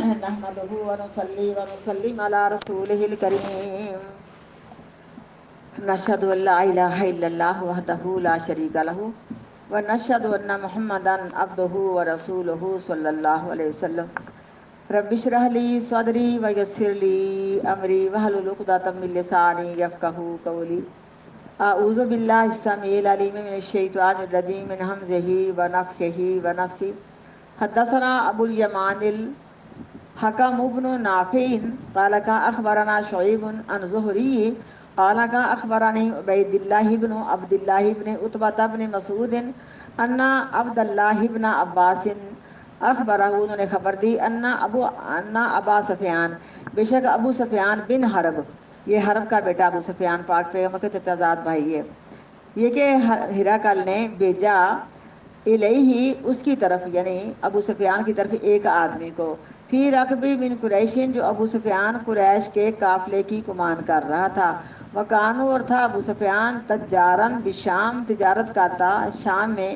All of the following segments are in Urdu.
نحمده ونصلي ونسلم على رسوله الكريم نشهد أن لا إله إلا الله وحده لا شريك له ونشهد أن محمدا عبده ورسوله صلى الله عليه وسلم رب اشرح لي صدري ويسر لي أمري واحلل عقدة من لساني يفقهوا قولي أعوذ بالله السميع العليم من الشيطان الرجيم من همزه ونفخه ونفثه حدثنا أبو اليمان حكم ابن نافع قال أخبرنا شعيب عن زهري قال أخبرني عبيد الله بن عبد الله بن عتبة بن مسعود أن عبد الله بن عباس اخبرہ انہوں نے خبر دی ان ابا سفیان بے شک ابو سفیان بن حرب، یہ حرب کا بیٹا ابو سفیان پاک پیغمبر کے چچا زاد بھائی ہے، یہ کہ ہرقل نے بھیجا الیہ اس کی طرف یعنی ابو سفیان کی طرف ایک آدمی کو فی رکبی من قریشین جو ابو سفیان قریش کے قافلے کی کمان کر رہا تھا، وکانو اور تھا ابو سفیان تجارن بشام تجارت کرتا شام میں،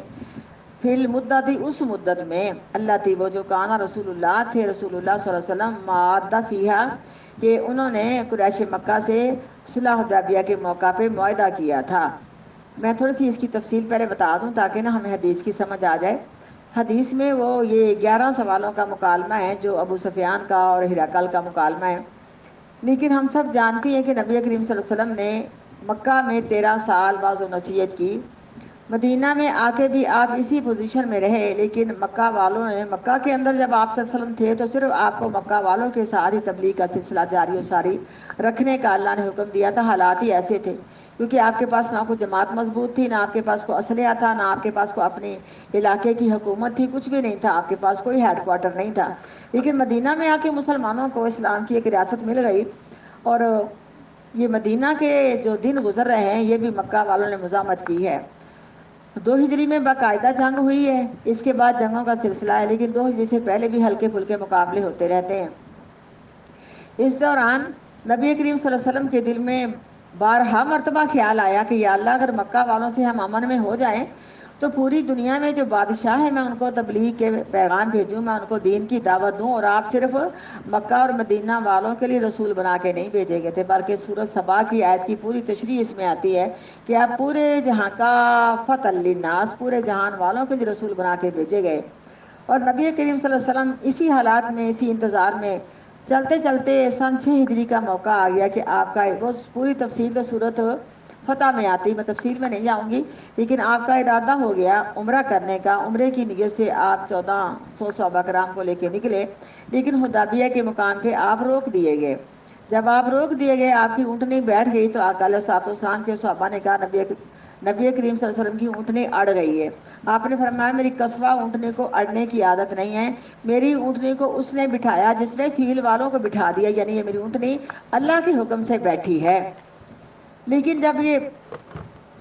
فی المدت اس مدت میں اللہ تھی وہ جو کانا رسول اللہ تھے رسول اللہ صلی اللہ علیہ وسلم معدہ فیہا کہ انہوں نے قریش مکہ سے صلح حدیبیہ کے موقع پہ معاہدہ کیا تھا۔ میں تھوڑی سی اس کی تفصیل پہلے بتا دوں تاکہ نا ہمیں حدیث کی سمجھ آ جائے۔ حدیث میں وہ یہ 11 سوالوں کا مکالمہ ہے جو ابو سفیان کا اور ہرقل کا مکالمہ ہے، لیکن ہم سب جانتے ہیں کہ نبی کریم صلی اللہ علیہ وسلم نے مکہ میں 13 سال بعض و نصیحت کی، مدینہ میں آ کے بھی آپ اسی پوزیشن میں رہے، لیکن مکہ والوں نے مکہ کے اندر جب آپ صلی اللہ علیہ وسلم تھے تو صرف آپ کو مکہ والوں کے ساتھ ہی تبلیغ کا سلسلہ جاری و ساری رکھنے کا اللہ نے حکم دیا تھا۔ حالات ہی ایسے تھے کیونکہ آپ کے پاس نہ کوئی جماعت مضبوط تھی، نہ آپ کے پاس کوئی اسلحہ تھا، نہ آپ کے پاس کوئی اپنے علاقے کی حکومت تھی، کچھ بھی نہیں تھا، آپ کے پاس کوئی ہیڈ کوارٹر نہیں تھا۔ لیکن مدینہ میں آ کے مسلمانوں کو اسلام کی ایک ریاست مل گئی، اور یہ مدینہ کے جو دن گزر رہے ہیں یہ بھی مکہ والوں نے مزاحمت کی ہے۔ 2 ہجری میں باقاعدہ جنگ ہوئی ہے، اس کے بعد جنگوں کا سلسلہ ہے، لیکن 2 ہجری سے پہلے بھی ہلکے پھلکے مقابلے ہوتے رہتے ہیں۔ اس دوران نبی کریم صلی اللہ علیہ وسلم کے دل میں بارہا مرتبہ خیال آیا کہ یا اللہ اگر مکہ والوں سے ہم امن میں ہو جائیں تو پوری دنیا میں جو بادشاہ ہے میں ان کو تبلیغ کے پیغام بھیجوں، میں ان کو دین کی دعوت دوں، اور آپ صرف مکہ اور مدینہ والوں کے لیے رسول بنا کے نہیں بھیجے گئے تھے بلکہ سورۃ سبا کی آیت کی پوری تشریح اس میں آتی ہے کہ آپ پورے جہاں کا فتح للناس پورے جہان والوں کے لیے رسول بنا کے بھیجے گئے۔ اور نبی کریم صلی اللہ علیہ وسلم اسی حالات میں اسی انتظار میں چلتے چلتے سن 6 ہجری کا موقع آ گیا کہ آپ کا وہ پوری تفصیل تو صورت فتح میں آتی، میں تفصیل میں نہیں جاؤں گی، لیکن آپ کا ارادہ ہو گیا عمرہ کرنے کا، عمرے کی نیت سے آپ 1400 صحابہ کرام کو لے کے نکلے، لیکن حدیبیہ کے مقام پہ آپ روک دیے گئے۔ جب آپ روک دیے گئے آپ کی اونٹنی بیٹھ گئی تو آقا علیہ الصلوۃ والسلام کے صحابہ نے کہا نبی کریم صلی اللہ علیہ وسلم کی اونٹنی اڑ گئی ہے۔ آپ نے فرمایا میری قصوہ اونٹنی کو اڑنے کی عادت نہیں ہے، میری اونٹنی کو اس نے بٹھایا جس نے فیل والوں کو بٹھا دیا، یعنی یہ میری اونٹنی اللہ کے حکم سے بیٹھی ہے۔ لیکن جب یہ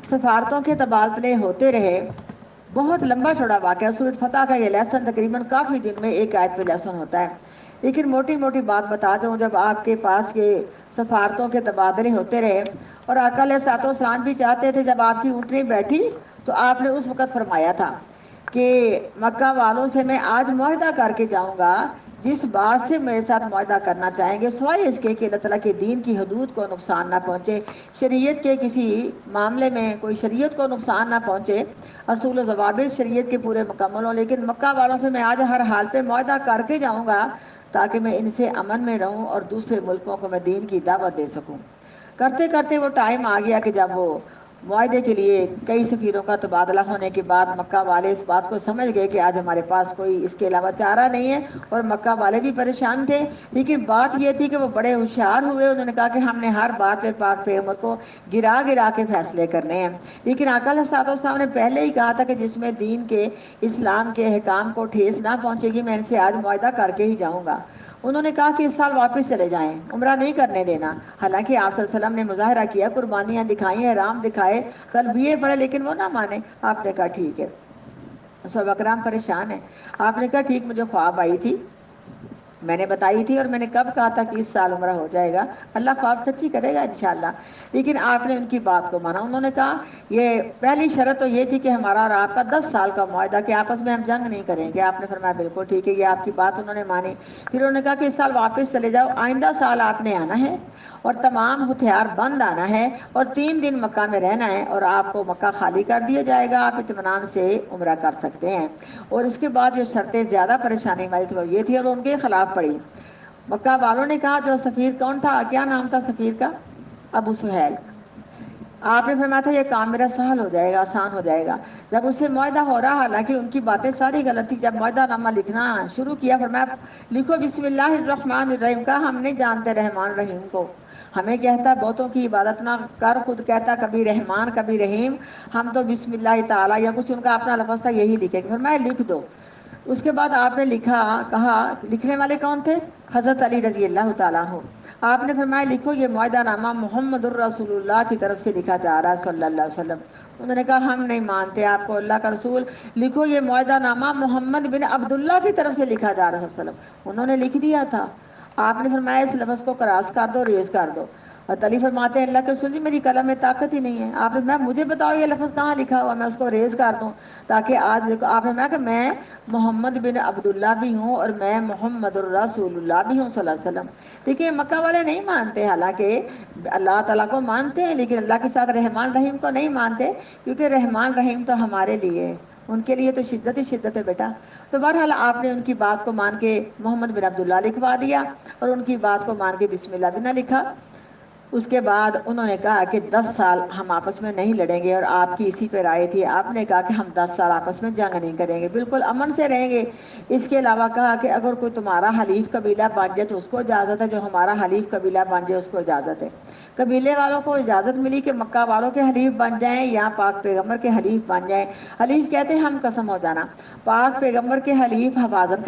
سفارتوں کے تبادلے ہوتے رہے، بہت لمبا چوڑا واقعہ، سورۃ فتح کا یہ لیسن تقریباً کافی دن میں ایک آیت پہ لیسن ہوتا ہے، لیکن موٹی موٹی بات بتا دوں، جب آپ کے پاس یہ سفارتوں کے تبادلے ہوتے رہے اور آقا علیہ الصلوۃ والسلام بھی چاہتے تھے جب آپ کی اونٹنی بیٹھی تو آپ نے اس وقت فرمایا تھا کہ مکہ والوں سے میں آج معاہدہ کر کے جاؤں گا، جس بات سے میرے ساتھ معاہدہ کرنا چاہیں گے سوائے اس کے کہ اللہ تعالیٰ کے دین کی حدود کو نقصان نہ پہنچے، شریعت کے کسی معاملے میں کوئی شریعت کو نقصان نہ پہنچے، اصول و ضوابط شریعت کے پورے مکمل ہوں، لیکن مکہ والوں سے میں آج ہر حال پہ معاہدہ کر کے جاؤں گا تاکہ میں ان سے امن میں رہوں اور دوسرے ملکوں کو میں دین کی دعوت دے سکوں۔ کرتے کرتے وہ ٹائم آ گیا کہ جب وہ معاہدے کے لیے کئی سفیروں کا تبادلہ ہونے کے بعد مکہ والے اس بات کو سمجھ گئے کہ آج ہمارے پاس کوئی اس کے علاوہ چارہ نہیں ہے، اور مکہ والے بھی پریشان تھے، لیکن بات یہ تھی کہ وہ بڑے ہوشیار ہوئے، انہوں نے کہا کہ ہم نے ہر بات پہ پاک پیغمبر کو گرا گرا کے فیصلے کرنے ہیں، لیکن آقا علیہ الصلوۃ والسلام نے پہلے ہی کہا تھا کہ جس میں دین کے اسلام کے احکام کو ٹھیس نہ پہنچے گی میں ان سے آج معاہدہ کر کے ہی جاؤں گا۔ انہوں نے کہا کہ اس سال واپس چلے جائیں، عمرہ نہیں کرنے دینا، حالانکہ آپ صلی اللہ علیہ وسلم نے مظاہرہ کیا، قربانیاں دکھائی، احرام دکھائے، تلبیے پڑھے، لیکن وہ نہ مانے۔ آپ نے کہا ٹھیک ہے، صحابہ کرام پریشان ہیں، آپ نے کہا ٹھیک، مجھے خواب آئی تھی، میں نے بتائی تھی اور میں نے کب کہا تھا کہ اس سال عمرہ ہو جائے گا، اللہ خواب سچی کرے گا انشاءاللہ۔ لیکن آپ نے ان کی بات کو مانا، انہوں نے کہا یہ پہلی شرط تو یہ تھی کہ ہمارا اور آپ کا 10 سال کا معاہدہ کہ آپس میں ہم جنگ نہیں کریں گے۔ آپ نے فرمایا بالکل ٹھیک ہے، یہ آپ کی بات انہوں نے مانی۔ پھر انہوں نے کہا کہ اس سال واپس چلے جاؤ، آئندہ سال آپ نے آنا ہے اور تمام ہتھیار بند آنا ہے اور 3 دن مکہ میں رہنا ہے اور آپ کو مکہ خالی کر دیا جائے گا، آپ اطمینان سے عمرہ کر سکتے ہیں۔ اور اس کے بعد جو شرطیں زیادہ پریشانی والی تھی وہ یہ تھی اور ان کے خلاف پڑی۔ مکہ والوں نے کہا، جو سفیر کون تھا، کیا نام تھا سفیر کا؟ ابو سہیل۔ آپ نے فرمایا تھا یہ کام میرا سہل ہو جائے گا، آسان ہو جائے گا۔ جب اسے معاہدہ ہو رہا، حالانکہ ان کی باتیں ساری غلط تھی، جب معاہدہ نامہ لکھنا شروع کیا، فرمایا لکھو بسم اللہ الرحمن الرحیم کا، ہم نہیں جانتے رحمان رحیم کو، ہمیں کہتا بتوں کی عبادت نہ کر، خود کہتا کبھی رحمان کبھی رحیم، ہم تو بسم اللہ تعالیٰ یا کچھ ان کا اپنا لفظ تھا یہی لکھے گا۔ فرمایا لکھ دو۔ اس کے بعد آپ نے لکھا، کہا لکھنے والے کون تھے؟ حضرت علی رضی اللہ تعالیٰ عنہ۔ آپ نے فرمایا لکھو یہ معاہدہ نامہ محمد الرسول اللہ کی طرف سے لکھا جا رہا ہے صلی اللہ علیہ وسلم۔ انہوں نے کہا ہم نہیں مانتے آپ کو اللہ کا رسول، لکھو یہ معاہدہ نامہ محمد بن عبداللہ کی طرف سے لکھا جا رہا ہے صلی اللہ علیہ وسلم۔ انہوں نے لکھ دیا تھا۔ آپ نے فرمایا اس لفظ کو کراس کر دو، ریز کر دو۔ اور علی فرماتے ہیں اللہ کے رسول جی میری قلم میں طاقت ہی نہیں ہے۔ آپ نے فرمایا مجھے بتاؤ یہ لفظ کہاں لکھا ہوا، میں اس کو ریز کر دوں تاکہ آج دیکھو۔ آپ نے فرمایا کہ میں محمد بن عبداللہ بھی ہوں اور میں محمد الرسول اللہ بھی ہوں صلی اللہ علیہ وسلم۔ دیکھیے مکہ والے نہیں مانتے، حالانکہ اللہ تعالیٰ کو مانتے ہیں لیکن اللہ کے ساتھ رحمان رحیم کو نہیں مانتے، کیونکہ رحمان رحیم تو ہمارے لیے، ان کے لیے تو شدت ہی شدت ہے بیٹا۔ تو بہرحال آپ نے ان کی بات کو مان کے محمد بن عبداللہ لکھوا دیا اور ان کی بات کو مان کے بسم اللہ بھی نہ لکھا۔ اس کے بعد انہوں نے کہا کہ 10 سال ہم آپس میں نہیں لڑیں گے، اور آپ کی اسی پہ رائے تھی، آپ نے کہا کہ ہم 10 سال آپس میں جنگ نہیں کریں گے، بالکل امن سے رہیں گے۔ اس کے علاوہ کہا کہ اگر کوئی تمہارا حلیف قبیلہ بن جائے تو اس کو اجازت ہے، جو ہمارا حلیف قبیلہ بن جائے اس کو اجازت ہے۔ قبیلے والوں کو اجازت ملی کہ مکہ والوں کے حلیف بن جائیں یا پاک پیغمبر کے حلیف بن جائیں۔ حلیف کہتے ہیں ہم قسم ہو جانا۔ پاک پیغمبر کے حلیف حوازن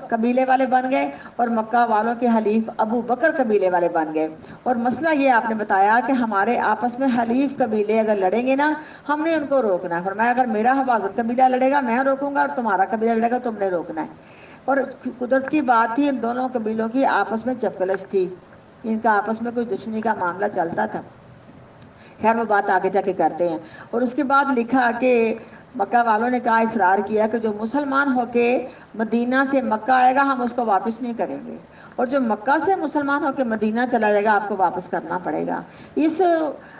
قبیلے والے بن گئے اور مکہ والوں کے حلیف ابو بکر قبیلے والے بن گئے۔ اور مسئلہ یہ آپ نے بتایا کہ ہمارے آپس میں حلیف قبیلے اگر لڑیں گے نا، ہم نے ان کو روکنا ہے۔ فرمایا اگر میرا حوازن قبیلہ لڑے گا میں روکوں گا اور تمہارا قبیلہ لڑے گا تم نے روکنا ہے۔ اور قدرت کی بات تھی، ان دونوں قبیلوں کی آپس میں چپکلش تھی، ان کا آپس میں کچھ دشمنی کا معاملہ چلتا تھا۔ خیر وہ بات آگے جا کے کرتے ہیں۔ اور اس کے بعد لکھا کہ مکہ والوں نے کہا، اصرار کیا کہ جو مسلمان ہو کے مدینہ سے مکہ آئے گا ہم اس کو واپس نہیں کریں گے، اور جو مکہ سے مسلمان ہو کے مدینہ چلا جائے گا آپ کو واپس کرنا پڑے گا۔ اس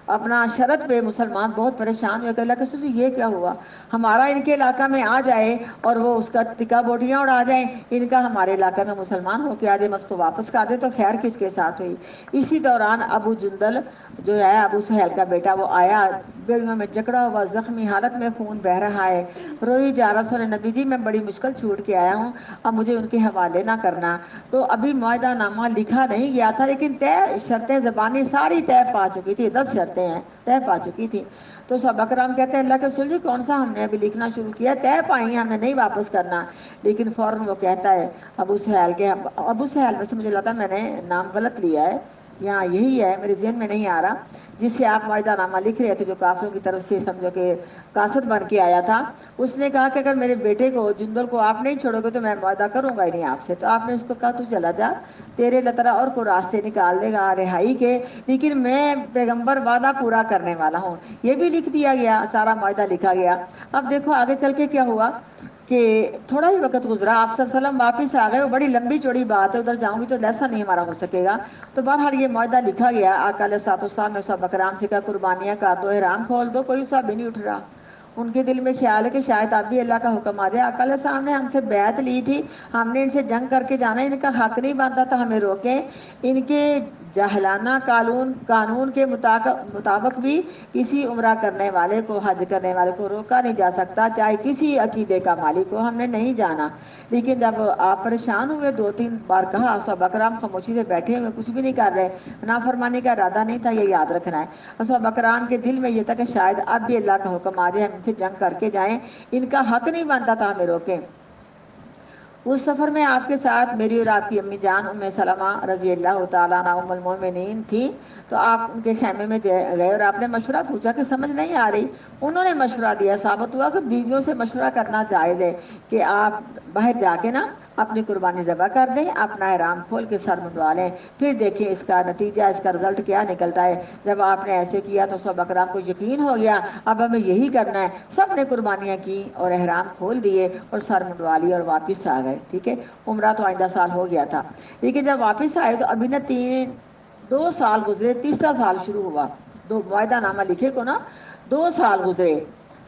اپنا شرط پہ مسلمان بہت پریشان ہوئے کہ اللہ کے رسول یہ کیا ہوا، ہمارا ان کے علاقہ میں آ جائے اور وہ اس کا ٹکا بوٹیاں اڑا جائیں، ان کا ہمارے علاقہ میں مسلمان ہو کے آ جائے، میں اس کو واپس کر دے تو خیر کس کے ساتھ ہوئی۔ اسی دوران ابو جندل جو ہے ابو سہیل کا بیٹا وہ آیا، بیڑیوں میں جکڑا ہوا زخمی حالت میں، خون بہہ رہا ہے، روئی جا رہا، سونے نبی جی میں بڑی مشکل چھوٹ کے آیا ہوں، اب مجھے ان کے حوالے نہ کرنا۔ تو ابھی معاہدہ نامہ لکھا نہیں گیا تھا لیکن طے شرطیں زبانی ساری طے پا چکی تھی، 10 شرطیں ہیں طے پا چکی تھی۔ تو صحابہ کرام کہتے ہیں اللہ کے رسول جی کون سا ہم نے ابھی لکھنا شروع کیا، طے پائی ہیں ہم نے نہیں واپس کرنا۔ لیکن فوراً وہ کہتا ہے ابو سہیل ویسے مجھے لگتا ہے میں نے نام غلط لیا ہے، یہاں یہی ہے میرے ذہن میں نہیں آ رہا، جس سے آپ معاہدہ نامہ لکھ رہے تھے جو کافروں کی طرف سے سمجھو کہ قاصد بن کے آیا تھا۔ اس نے کہا کہ اگر میرے بیٹے کو جندل کو آپ نہیں چھوڑو گے تو میں معاہدہ کروں گا ہی نہیں آپ سے۔ تو آپ نے اس کو کہا تو چلا جا، تیرے اللہ تعالیٰ اور کو راستے نکال دے گا رہائی کے، لیکن میں پیغمبر وعدہ پورا کرنے والا ہوں۔ یہ بھی لکھ دیا گیا، سارا معاہدہ لکھا گیا۔ اب دیکھو آگے چل کے کیا ہوا کہ تھوڑا ہی وقت گزرا، آپ صلی اللہ علیہ وسلم واپس آ گئے، وہ بڑی لمبی چوڑی بات ہے، ادھر جاؤں گی تو لیسا نہیں ہمارا ہو سکے گا۔ تو بہرحال یہ معاہدہ لکھا گیا، آقا علیہ الصلوۃ والسلام نے صحابہ کرام سے کہا قربانیاں کر دو، احرام کھول دو، کوئی صحابی نہیں اٹھ رہا۔ ان کے دل میں خیال ہے کہ شاید اب بھی اللہ کا حکم آ جائے، آقا علیہ السلام نے ہم سے بیعت لی تھی، ہم نے ان سے جنگ کر کے جانا، ان کا حق نہیں بنتا تو ہمیں روکیں۔ ان کے جاہلانہ قانون کے مطابق بھی کسی عمرہ کرنے والے کو، حج کرنے والے کو روکا نہیں جا سکتا، چاہے کسی عقیدے کا مالک ہو، ہم نے نہیں جانا۔ لیکن جب آپ پریشان ہوئے، 2-3 بار کہا، صحابہ کرام خاموشی سے بیٹھے ہوئے کچھ بھی نہیں کر رہے، نافرمانی کا ارادہ نہیں تھا، یہ یاد رکھنا ہے۔ صحابہ کرام کے دل میں یہ تھا کہ شاید اب بھی اللہ کا حکم آ جائے، ہم ان سے جنگ کر کے جائیں، ان کا حق نہیں بنتا تھا ہمیں روکیں۔ اس سفر میں آپ کے ساتھ میری اور آپ کی امی جان ام سلمہ رضی اللہ تعالیٰ عنہ ام المومنین تھی، تو آپ ان کے خیمے میں گئے اور آپ نے مشورہ پوچھا کہ سمجھ نہیں آ رہی، انہوں نے مشورہ دیا۔ ثابت ہوا کہ بیویوں سے مشورہ کرنا جائز ہے کہ آپ باہر جا کے نا اپنی قربانی ذبح کر دیں، اپنا احرام کھول کے سر منڈوا لیں، پھر دیکھیں اس کا نتیجہ، اس کا رزلٹ کیا نکلتا ہے۔ جب آپ نے ایسے کیا تو سب اکرام کو یقین ہو گیا اب ہمیں یہی کرنا ہے، سب نے قربانیاں کی اور احرام کھول دیے اور سر منڈوا لیے اور واپس آ گئے، ٹھیک ہے۔ عمرہ تو آئندہ سال ہو گیا تھا، لیکن جب واپس آئے تو ابھی نہ 2 سال گزرے، تیسرا سال شروع ہوا، دو معاہدہ نامہ لکھے کو نا 2 سال گزرے۔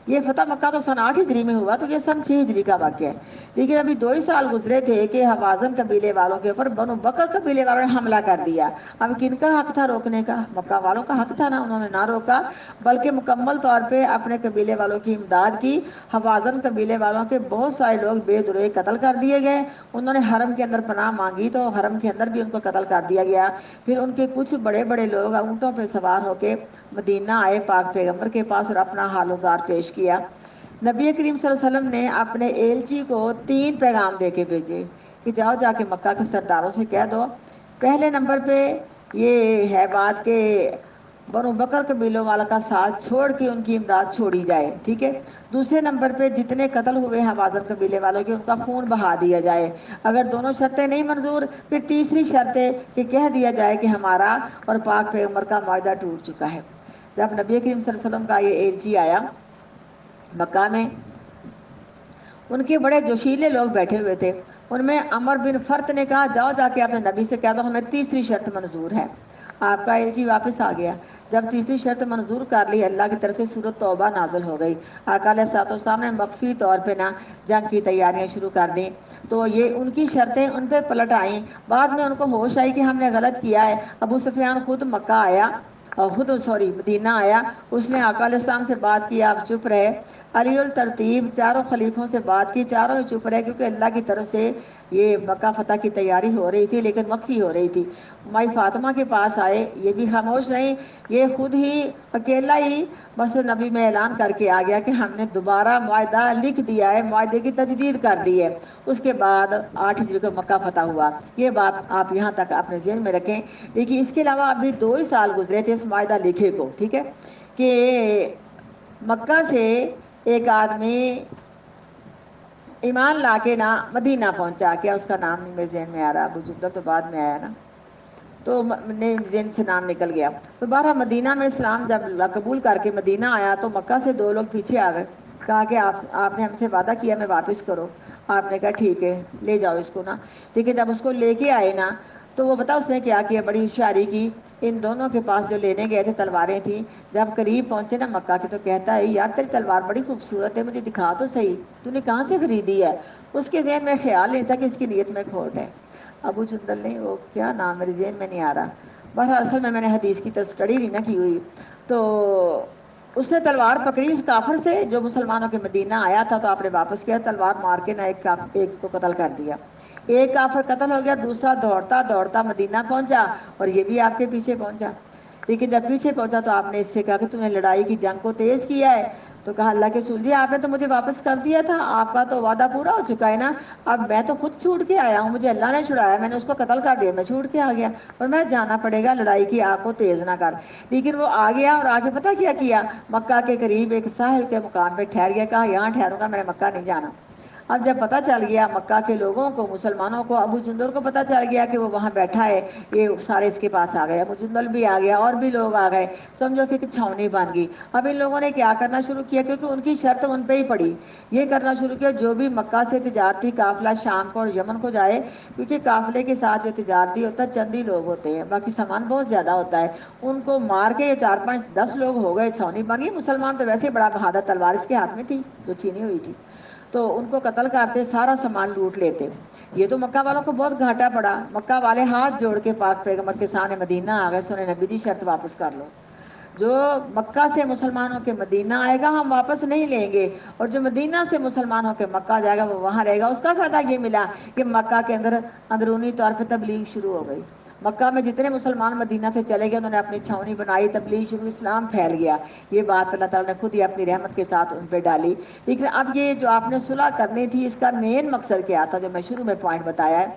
یہ فتح مکہ تو سن 8 ہجری میں ہوا، تو یہ سن 6 ہجری کا واقعہ ہے، لیکن ابھی 2 ہی سال گزرے تھے کہ حوازن قبیلے والوں کے اوپر بنو بکر قبیلے والوں نے حملہ کر دیا۔ اب کن کا حق تھا روکنے کا؟ مکہ والوں کا حق تھا نا، انہوں نے نہ روکا بلکہ مکمل طور پہ اپنے قبیلے والوں کی امداد کی۔ حوازن قبیلے والوں کے بہت سارے لوگ بے دروئی قتل کر دیے گئے، انہوں نے حرم کے اندر پناہ مانگی تو حرم کے اندر بھی ان کو قتل کر دیا گیا۔ پھر ان کے کچھ بڑے بڑے لوگ اونٹوں پہ سوار ہو کے مدینہ آئے پاک پیغمبر کے پاس اور اپنا حال و زار پیش کیا۔ نبی کریم صلی اللہ علیہ وسلم نے اپنے ایلچی کو 3 پیغام دے کے بھیجے کہ جاؤ جا کے مکہ کے سرداروں سے کہہ دو، پہلے نمبر پہ یہ ہے بات کہ بنو بکر قبیلوں والا کا ساتھ چھوڑ کے ان کی امداد چھوڑی جائے، ٹھیک ہے۔ دوسرے نمبر پہ جتنے قتل ہوئے حوازن قبیلے والوں کے ان کا خون بہا دیا جائے۔ اگر دونوں شرطیں نہیں منظور پھر تیسری شرط ہے کہ کہہ دیا جائے کہ ہمارا اور پاک پیغمبر کا معاہدہ ٹوٹ چکا ہے۔ جب نبی کریم صلی اللہ علیہ وسلم کا یہ ایلچی آیا مکہ میں، ان کے بڑے جوشیلے لوگ بیٹھے ہوئے تھے، ان میں عمر بن فرت نے کہا جاؤ جا کے اپنے نبی سے کہہ دو ہمیں تیسری شرط منظور ہے۔ آپ کا ایلچی واپس آ گیا، جب تیسری شرط منظور کر لی اللہ کی طرف سے سورۃ توبہ نازل ہو گئی۔ آقا علیہ الصلوۃ والسلام نے مخفی طور پہ نا جنگ کی تیاریاں شروع کر دیں، تو یہ ان کی شرطیں ان پہ پلٹ آئیں۔ بعد میں ان کو ہوش آئی کہ ہم نے غلط کیا ہے۔ ابو سفیان خود مکہ آیا، مدینہ آیا، اس نے آقا علیہ السلام سے بات کی، آپ چپ رہے۔ علی الترتیب چاروں خلیفوں سے بات کی، چاروں ہی چپ رہے کیونکہ اللہ کی طرف سے یہ مکہ فتح کی تیاری ہو رہی تھی لیکن مخفی ہو رہی تھی۔ مائی فاطمہ کے پاس آئے، یہ بھی خاموش نہیں، یہ خود ہی اکیلا ہی بس نبی میں اعلان کر کے آ گیا کہ ہم نے دوبارہ معاہدہ لکھ دیا ہے، معاہدے کی تجدید کر دی ہے۔ اس کے بعد 8 ہجری کو مکہ فتح ہوا۔ یہ بات آپ یہاں تک اپنے ذہن میں رکھیں، لیکن اس کے علاوہ ابھی 2 ہی سال گزرے تھے اس معاہدہ لکھے کو، ٹھیک ہے، کہ مکہ سے ایک آدمی ایمان لا کے نا مدینہ پہنچا، کیا اس کا نام نہیں میرے ذہن میں آ رہا، ابو جندل تو بعد میں آیا نا، تو ذہن سے نام نکل گیا۔ تو بارہ مدینہ میں اسلام جب قبول کر کے مدینہ آیا تو مکہ سے 2 لوگ پیچھے آ گئے، کہا کہ آپ نے ہم سے وعدہ کیا میں واپس کرو۔ آپ نے کہا ٹھیک ہے لے جاؤ اس کو نا، ٹھیک ہے۔ جب اس کو لے کے آئے نا تو وہ بتا اس نے کیا کیا، بڑی ہوشیاری کی۔ ان دونوں کے پاس جو لینے گئے تھے تلواریں تھیں، جب قریب پہنچے نا مکہ کے تو کہتا ہے یار تیری تلوار بڑی خوبصورت ہے، مجھے دکھا تو صحیح، تو نے کہاں سے خریدی ہے؟ اس کے ذہن میں خیال نہیں تھا کہ اس کی نیت میں کھوٹ ہے۔ ابو جندل نے وہ کیا نام میرے ذہن میں نہیں آ رہا، بہرحال اصل میں نے حدیث کی اسٹڈی نہیں نہ کی ہوئی، تو اس نے تلوار پکڑی اس کافر سے جو مسلمانوں کے مدینہ آیا تھا، تو آپ نے واپس کیا، تلوار مار کے نہ ایک کو قتل کر دیا۔ ایک کافر قتل ہو گیا، دوسرا دوڑتا دوڑتا مدینہ پہنچا اور یہ بھی آپ کے پیچھے پہنچا، لیکن جب پیچھے پہنچا تو آپ نے اس سے کہا کہ تم نے لڑائی کی جنگ کو تیز کیا ہے، تو کہا اللہ کے رسول جی آپ نے تو مجھے واپس کر دیا تھا، آپ کا تو وعدہ پورا ہو چکا ہے نا، اب میں تو خود چھوٹ کے آیا ہوں، مجھے اللہ نے چھڑایا، میں نے اس کو قتل کر دیا، میں چھوٹ کے آ گیا اور میں جانا پڑے گا، لڑائی کی آگ کو تیز نہ کر۔ لیکن وہ آ گیا اور آگے پتہ کیا کیا، مکہ کے قریب ایک ساحل کے مقام پہ ٹھہر گیا، کہا یہاں ٹھہروں گا، میں نے مکہ نہیں جانا۔ اب جب پتہ چل گیا مکہ کے لوگوں کو، مسلمانوں کو، ابو جندل کو پتہ چل گیا کہ وہ وہاں بیٹھا ہے، یہ سارے اس کے پاس آ گئے، ابو جندل بھی آ گیا اور بھی لوگ آ گئے، سمجھو کہ چھاؤنی بن گئی۔ اب ان لوگوں نے کیا کرنا شروع کیا، کیونکہ ان کی شرط ان پہ ہی پڑی، یہ کرنا شروع کیا جو بھی مکہ سے تجارتی قافلہ شام کو اور یمن کو جائے، کیونکہ قافلے کے ساتھ جو تجارتی ہوتا ہے چند ہی لوگ ہوتے ہیں، باقی سامان بہت زیادہ ہوتا ہے، ان کو مار کے یہ 4 5 10 لوگ ہو گئے، چھاؤنی بن گئی۔ مسلمان تو ویسے بڑا بہادر، تلوار اس کے ہاتھ میں تھی جو چھینی ہوئی تھی، تو ان کو قتل کرتے، سارا سامان لوٹ لیتے۔ یہ تو مکہ والوں کو بہت گھاٹا پڑا، مکہ والے ہاتھ جوڑ کے پاک پیغمبر کے سامنے مدینہ آ گئے، سنے نبی جی شرط واپس کر لو، جو مکہ سے مسلمانوں کے مدینہ آئے گا ہم واپس نہیں لیں گے، اور جو مدینہ سے مسلمانوں کے مکہ جائے گا وہ وہاں رہے گا۔ اس کا فائدہ یہ ملا کہ مکہ کے اندر اندرونی طور پہ تبلیغ شروع ہو گئی، مکہ میں جتنے مسلمان مدینہ سے چلے گئے انہوں نے اپنی چھاؤنی بنائی، تبلیغ شروع، اسلام پھیل گیا۔ یہ بات اللہ تعالیٰ نے خود ہی اپنی رحمت کے ساتھ ان پہ ڈالی۔ لیکن اب یہ جو آپ نے صلح کرنی تھی اس کا مین مقصد کیا تھا، جو میں شروع میں پوائنٹ بتایا ہے،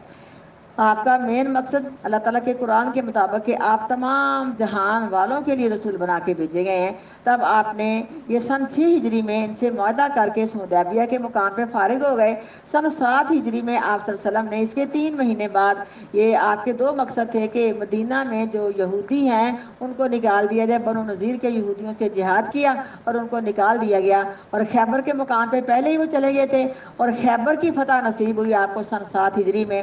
آپ کا مین مقصد اللہ تعالیٰ کے قرآن کے مطابق کہ آپ تمام جہان والوں کے لیے رسول بنا کے بھیجے گئے ہیں، تب آپ نے یہ سن 6 ہجری میں ان سے معاہدہ کر کے حدیبیہ کے مقام پہ فارغ ہو گئے۔ سن 7 ہجری میں آپ صلی اللہ علیہ وسلم نے اس کے 3 مہینے بعد، یہ آپ کے 2 مقصد تھے کہ مدینہ میں جو یہودی ہیں ان کو نکال دیا جائے، بنو نذیر کے یہودیوں سے جہاد کیا اور ان کو نکال دیا گیا، اور خیبر کے مقام پہ پہلے ہی وہ چلے گئے تھے، اور خیبر کی فتح نصیب ہوئی آپ کو سن 7 ہجری میں۔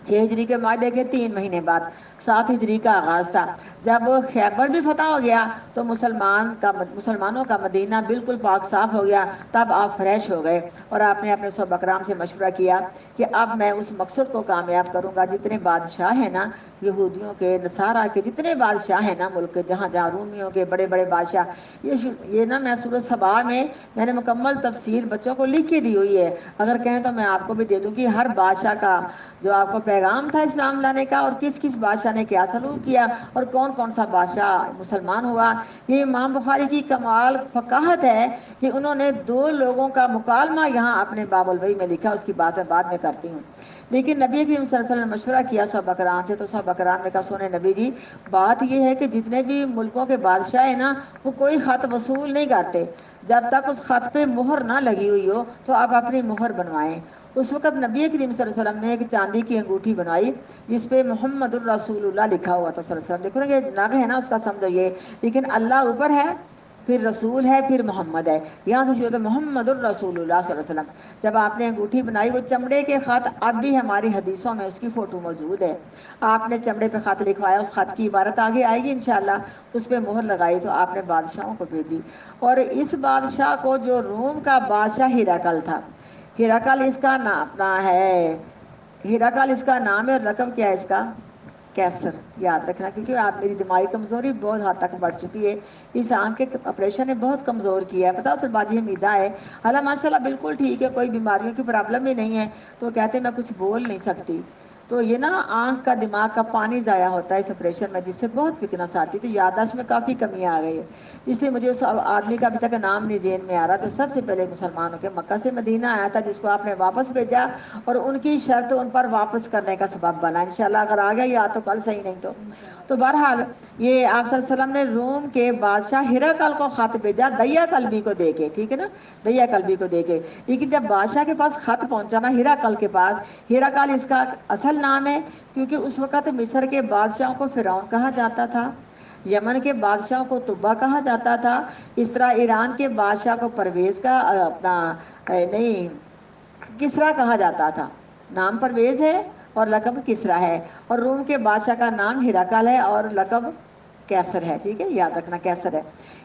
6 ہجری کے معاہدے کے 3 مہینے بعد 7 ہجری کا آغاز تھا۔ جب خیبر بھی فتح ہو گیا تو مسلمانوں کا مدینہ بالکل پاک صاف ہو گیا، تب آپ فریش ہو گئے اور آپ نے اپنے صحابہ کرام سے مشورہ کیا کہ اب میں اس مقصد کو کامیاب کروں گا۔ جتنے بادشاہ ہیں نا یہودیوں کے، نصارہ کے، جتنے بادشاہ ہیں نا ملک کے، جہاں جہاں رومیوں کے بڑے بڑے بادشاہ، یہ نا میں سورۃ سبا میں نے مکمل تفصیل بچوں کو لکھ کے دی ہوئی ہے، اگر کہیں تو میں آپ کو بھی دے دوں کہ ہر بادشاہ کا جو آپ کو پیغام تھا اسلام لانے کا، اور کس کس بادشاہ نے کیا سلوک کیا اور کون کون سا بادشاہ مسلمان ہوا۔ یہ امام بخاری کی کمال فقاہت ہے کہ انہوں نے 2 لوگوں کا مکالمہ یہاں اپنے باب الوحی میں لکھا، اس کی بات میں بعد میں کرتی ہوں۔ لیکن نبی کریم صلی اللہ علیہ وسلم نے مشورہ کیا صحابہ کرام سے، تو صحابہ کرام نے کہا سونے نبی جی، بات یہ ہے کہ جتنے بھی ملکوں کے بادشاہ ہیں نا وہ کوئی خط وصول نہیں کرتے، جب تک اس خط پہ مہر نہ لگی ہوئی ہو تو آپ اپنی مہر بنوائیں۔ اس وقت نبی کریم صلی اللہ علیہ وسلم نے ایک چاندی کی انگوٹھی بنوائی جس پہ محمد الرسول اللہ لکھا ہوا تھا صلی اللہ علیہ وسلم۔ دیکھو نا یہ نگ ہے نا اس کا سمجھو یہ، لیکن اللہ اوپر ہے، پھر رسول ہے، پھر محمد ہے، یہاں سے شروع ہوتا ہے محمد الرسول اللہ صلی اللہ علیہ وسلم۔ جب آپ نے انگوٹھی بنائی، وہ چمڑے کے خط اب بھی ہماری حدیثوں میں اس کی فوٹو موجود ہے، آپ نے چمڑے پہ خط لکھوایا، اس خط کی عبارت آگے آئے گی انشاءاللہ، اس پہ مہر لگائی تو آپ نے بادشاہوں کو بھیجی، اور اس بادشاہ کو جو روم کا بادشاہ ہرقل تھا، ہرقل اس کا نام ہے، ہرقل اس کا نام ہے، اور رقم کیا ہے اس کا؟ کیسر، یاد رکھنا، کیونکہ آپ میری دماغی کمزوری بہت حد تک بڑھ چکی ہے، اس آنکھ کے آپریشن نے بہت کمزور کیا ہے، پتا تو باجی حمیدہ ہے، حالانکہ ماشاءاللہ بالکل ٹھیک ہے، کوئی بیماریوں کی پرابلم ہی نہیں ہے، تو کہتے میں کچھ بول نہیں سکتی، تو یہ نا آنکھ کا دماغ کا پانی ضائع ہوتا ہے اس آپریشن میں، جس سے بہت فکنس آتی ہے، تو یادداشت میں کافی کمی آ گئی ہے، اس لیے مجھے اس آدمی کا ابھی تک نام نہیں ذہن میں آ رہا، تو سب سے پہلے مسلمان ہو کے مکہ سے مدینہ آیا تھا، جس کو آپ نے واپس بھیجا، اور ان کی شرط ان پر واپس کرنے کا سبب بنا، انشاءاللہ اگر آ گیا یا تو کل صحیح، نہیں تو بہرحال یہ آپ صلی اللہ علیہ وسلم نے روم کے بادشاہ ہرقل کو خط بھیجا دیا قلبی کو دے کے، ٹھیک ہے نا، دیا قلبی کو دے کے، لیکن جب بادشاہ کے پاس خط پہنچا نا ہرقل کے پاس، ہرقل اس کا اصل نام ہے، کیونکہ اس وقت مصر کے بادشاہوں کو فرعون کہا جاتا تھا، یمن کے بادشاہوں کو تبا کہا جاتا تھا، اس طرح ایران کے بادشاہ کو پرویز کا نہیں کسرا کہا جاتا تھا، نام پرویز ہے اور لقب کسرا ہے، اور روم کے بادشاہ کا نام ہرقل ہے اور لقب کیسر ہے، ٹھیک ہے، یاد رکھنا کیسر ہے۔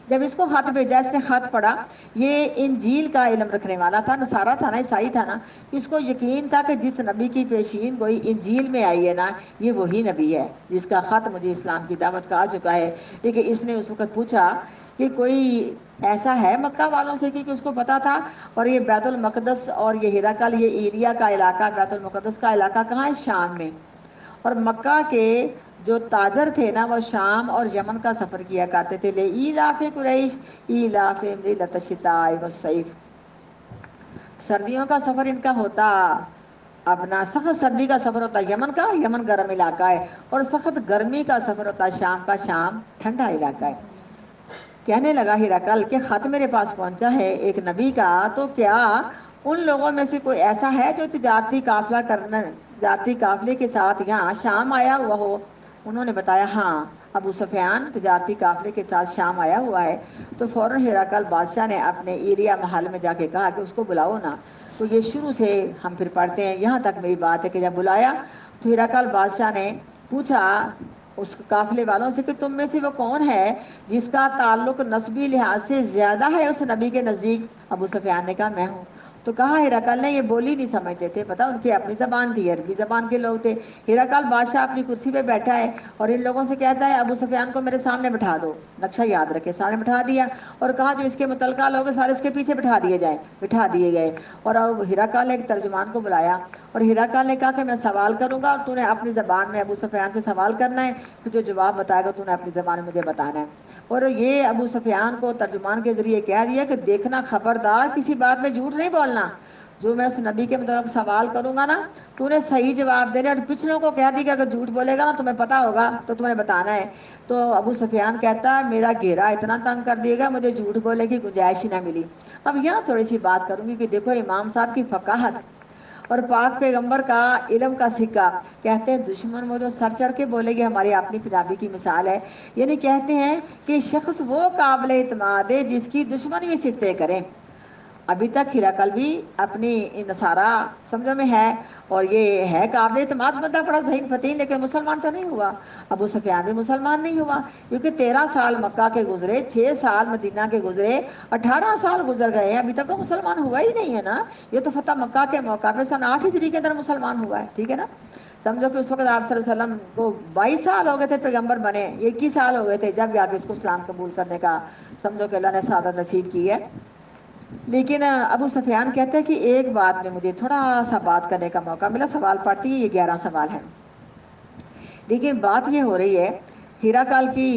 جب اس کو خط بھیجا، اس نے خط پڑھا، یہ انجیل کا علم رکھنے والا تھا، نصارہ تھا نا، عیسائی تھا نا، اس کو یقین تھا کہ جس نبی کی پیشین گوئی انجیل میں آئی ہے نا، یہ وہی نبی ہے جس کا خط مجھے اسلام کی دعوت کا آ چکا ہے، لیکن اس نے اس وقت پوچھا کہ کوئی ایسا ہے مکہ والوں سے، کیونکہ اس کو پتا تھا، اور یہ بیت المقدس اور یہ ہرقل، یہ ایریا کا علاقہ، بیت المقدس کا علاقہ کہاں ہے؟ شام میں، اور مکہ کے جو تاجر تھے نا وہ شام اور یمن کا سفر کیا کرتے تھے، لے ایلاف قریش ایلاف رحلۃ الشتاء والصیف، سردیوں کا سفر ان کا ہوتا، اپنا سخت سردی کا سفر ہوتا ہے یمن کا، یمن گرم علاقہ ہے، اور سخت گرمی کا سفر ہوتا ہے شام کا، شام ٹھنڈا علاقہ ہے۔ کہنے لگا ہرقل کہ خط میرے پاس پہنچا ہے ایک نبی کا، تو کیا ان لوگوں میں سے کوئی ایسا ہے جو تجارتی قافلے کے ساتھ یہاں شام آیا ہوا ہو؟ انہوں نے بتایا ہاں، ابو سفیان تجارتی قافلے کے ساتھ شام آیا ہوا ہے، تو فوراً ہرقل بادشاہ نے اپنے ایریا محل میں جا کے کہا کہ اس کو بلاؤ نا، تو یہ شروع سے ہم پھر پڑھتے ہیں، یہاں تک میری بات ہے کہ جب بلایا تو ہرقل بادشاہ نے پوچھا اس قافلے والوں سے کہ تم میں سے وہ کون ہے جس کا تعلق نسبی لحاظ سے زیادہ ہے اس نبی کے نزدیک؟ ابو سفیان نے کہا میں ہوں، تو کہا ہرقل نے یہ بولی نہیں سمجھتے تھے، پتہ ان کی اپنی زبان تھی، عربی زبان کے لوگ تھے، ہرقل بادشاہ اپنی کرسی پہ بیٹھا ہے اور ان لوگوں سے کہتا ہے ابو سفیان کو میرے سامنے بٹھا دو، نقشہ یاد رکھے، سامنے بٹھا دیا، اور کہا جو اس کے متعلقہ لوگ سارے اس کے پیچھے بٹھا دیے جائیں، بٹھا دیے گئے، اور اب ہرقل نے ایک ترجمان کو بلایا، اور ہرقل نے کہا کہ میں سوال کروں گا اور تو نے اپنی زبان میں ابو سفیان سے سوال کرنا ہے، پھر جو جواب بتائے گا تو نے اپنی زبان میں مجھے بتانا ہے، اور یہ ابو سفیان کو ترجمان کے ذریعے کہہ دیا کہ دیکھنا خبردار کسی بات میں جھوٹ نہیں بولنا، جو میں اس نبی کے مطابق سوال کروں گا نا تو انہیں صحیح جواب دینے، اور پچھلوں کو کہہ دی کہ اگر جھوٹ بولے گا نا تمہیں پتا ہوگا تو تمہیں بتانا ہے۔ تو ابو سفیان کہتا ہے میرا گھیرا اتنا تنگ کر دیے گا مجھے جھوٹ بولنے کی گنجائش ہی نہ ملی۔ اب یہاں تھوڑی سی بات کروں گی کہ دیکھو امام صاحب کی فقاہت اور پاک پیغمبر کا علم کا سکہ۔ کہتے ہیں دشمن وہ جو سر چڑھ کے بولے گی، ہماری اپنی پنجابی کی مثال ہے، یعنی کہتے ہیں کہ شخص وہ قابل اعتماد ہے جس کی دشمن بھی صفتیں کریں۔ ابھی تک ہرقل بھی اپنی نصارہ سمجھو میں ہے، اور یہ ہے قابل اعتماد بندہ، بڑا ذہین فتین، لیکن مسلمان تو نہیں ہوا۔ ابو سفیان بھی مسلمان نہیں ہوا، کیونکہ 13 سال مکہ کے گزرے، 6 سال مدینہ کے گزرے، 18 سال گزر گئے ہیں، ابھی تک تو مسلمان ہوا ہی نہیں ہے نا۔ یہ تو فتح مکہ کے موقع پہ سن 8 ہجری کے اندر مسلمان ہوا ہے، ٹھیک ہے نا۔ سمجھو کہ اس وقت آپ صلی اللہ علیہ وسلم کو 22 سال ہو گئے تھے پیغمبر بنے، 21 سال ہو گئے تھے جب جا کے اس کو اسلام قبول کرنے کا سمجھو کہ اللہ نے سعادت نصیب کی ہے۔ لیکن ابو سفیان کہتے ہیں کہ ایک بات میں مجھے تھوڑا سا بات کرنے کا موقع ملا، سوال پڑھتی ہے، یہ 11 سوال ہے، لیکن بات یہ ہو رہی ہے ہرقل کی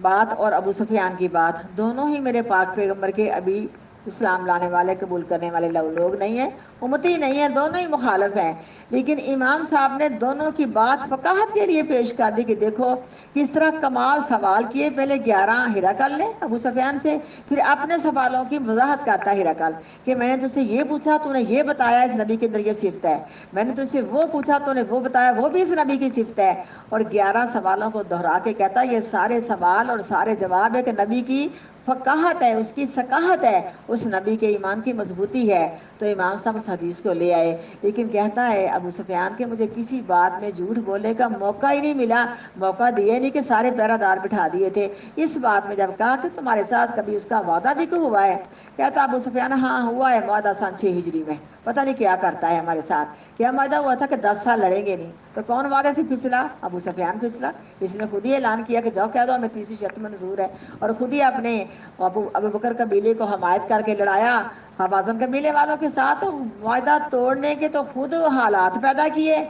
بات اور ابو سفیان کی بات، دونوں ہی میرے پاک پیغمبر کے ابھی اسلام لانے والے قبول کرنے والے لوگ نہیں ہیں، امتی نہیں ہیں، دونوں ہی مخالف ہیں۔ لیکن امام صاحب نے دونوں کی بات فقاہت کے لیے پیش کر دی کہ دیکھو کس طرح کمال سوال کیے، پہلے 11 ہرقل نے ابو سفیان سے، پھر اپنے سوالوں کی وضاحت کرتا ہے ہرقل کہ میں نے تجھ سے یہ پوچھا تو نے یہ بتایا اس نبی کے اندر یہ صفت ہے، میں نے تجھ سے وہ پوچھا تو نے وہ بتایا وہ بھی اس نبی کی صفت ہے، اور 11 سوالوں کو دہرا کے کہتا ہے یہ سارے سوال اور سارے جواب ہے کہ نبی کی فقاہت ہے، اس کی ثقافت ہے، اس نبی کے ایمان کی مضبوطی ہے۔ تو امام صاحب اس حدیث کو لے آئے، لیکن کہتا ہے ابو سفیان کہ مجھے کسی بات میں جھوٹ بولنے کا موقع ہی نہیں ملا، موقع دیے نہیں کہ سارے پہرہ دار بٹھا دیے تھے۔ اس بات میں جب کہا کہ تمہارے ساتھ کبھی اس کا وعدہ بھی کیوں ہوا ہے، کہتا ابو سفیان ہاں ہوا ہے وعدہ سن 6 ہجری میں، پتہ نہیں کیا کرتا ہے ہمارے ساتھ، کیا وعدہ ہوا تھا کہ 10 سال لڑیں گے نہیں، تو کون وعدے سے پھسلا؟ ابو سفیان پھسلا، اس نے خود ہی اعلان کیا کہ جاؤ کہہ دو ہمیں تیسری شرط منظور ہے، اور خود ہی اپنے ابو بکر قبیلے کو حمایت کر کے لڑایا حوازن قبیلے والوں کے ساتھ، معاہدہ توڑنے کے تو خود حالات پیدا کیے۔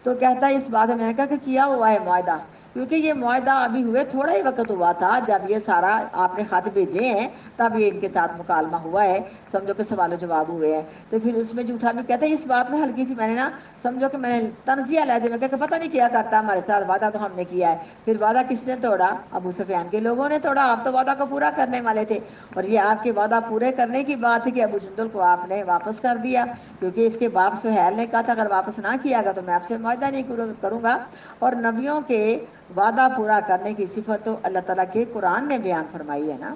تو کہتا ہے اس بات میں نے کہا کہ کیا ہوا ہے معاہدہ، کیونکہ یہ معاہدہ ابھی ہوئے تھوڑا ہی وقت ہوا تھا، جب یہ سارا آپ نے خط بھیجے ہیں تب یہ ان کے ساتھ مکالمہ ہوا ہے، سمجھو کہ سوال و جواب ہوئے ہیں، تو پھر اس میں جھوٹا بھی کہتے ہیں اس بات میں ہلکی سی میں نے نا سمجھو کہ میں نے تنزیہ لہجے میں کہا کہ پتہ نہیں کیا کرتا ہمارے ساتھ، وعدہ تو ہم نے کیا ہے۔ پھر وعدہ کس نے توڑا؟ ابو سفیان کے لوگوں نے توڑا، آپ تو وعدہ کو پورا کرنے والے تھے، اور یہ آپ کے وعدہ پورے کرنے کی بات تھی کہ ابو جندل کو آپ نے واپس کر دیا، کیونکہ اس کے باپ سہیل نے کہا تھا اگر واپس نہ کیا گا تو میں آپ سے معاہدہ نہیں کروں گا، اور نبیوں کے وعدہ پورا کرنے کی صفت تو اللہ تعالیٰ کے قرآن نے بیان فرمائی ہے نا۔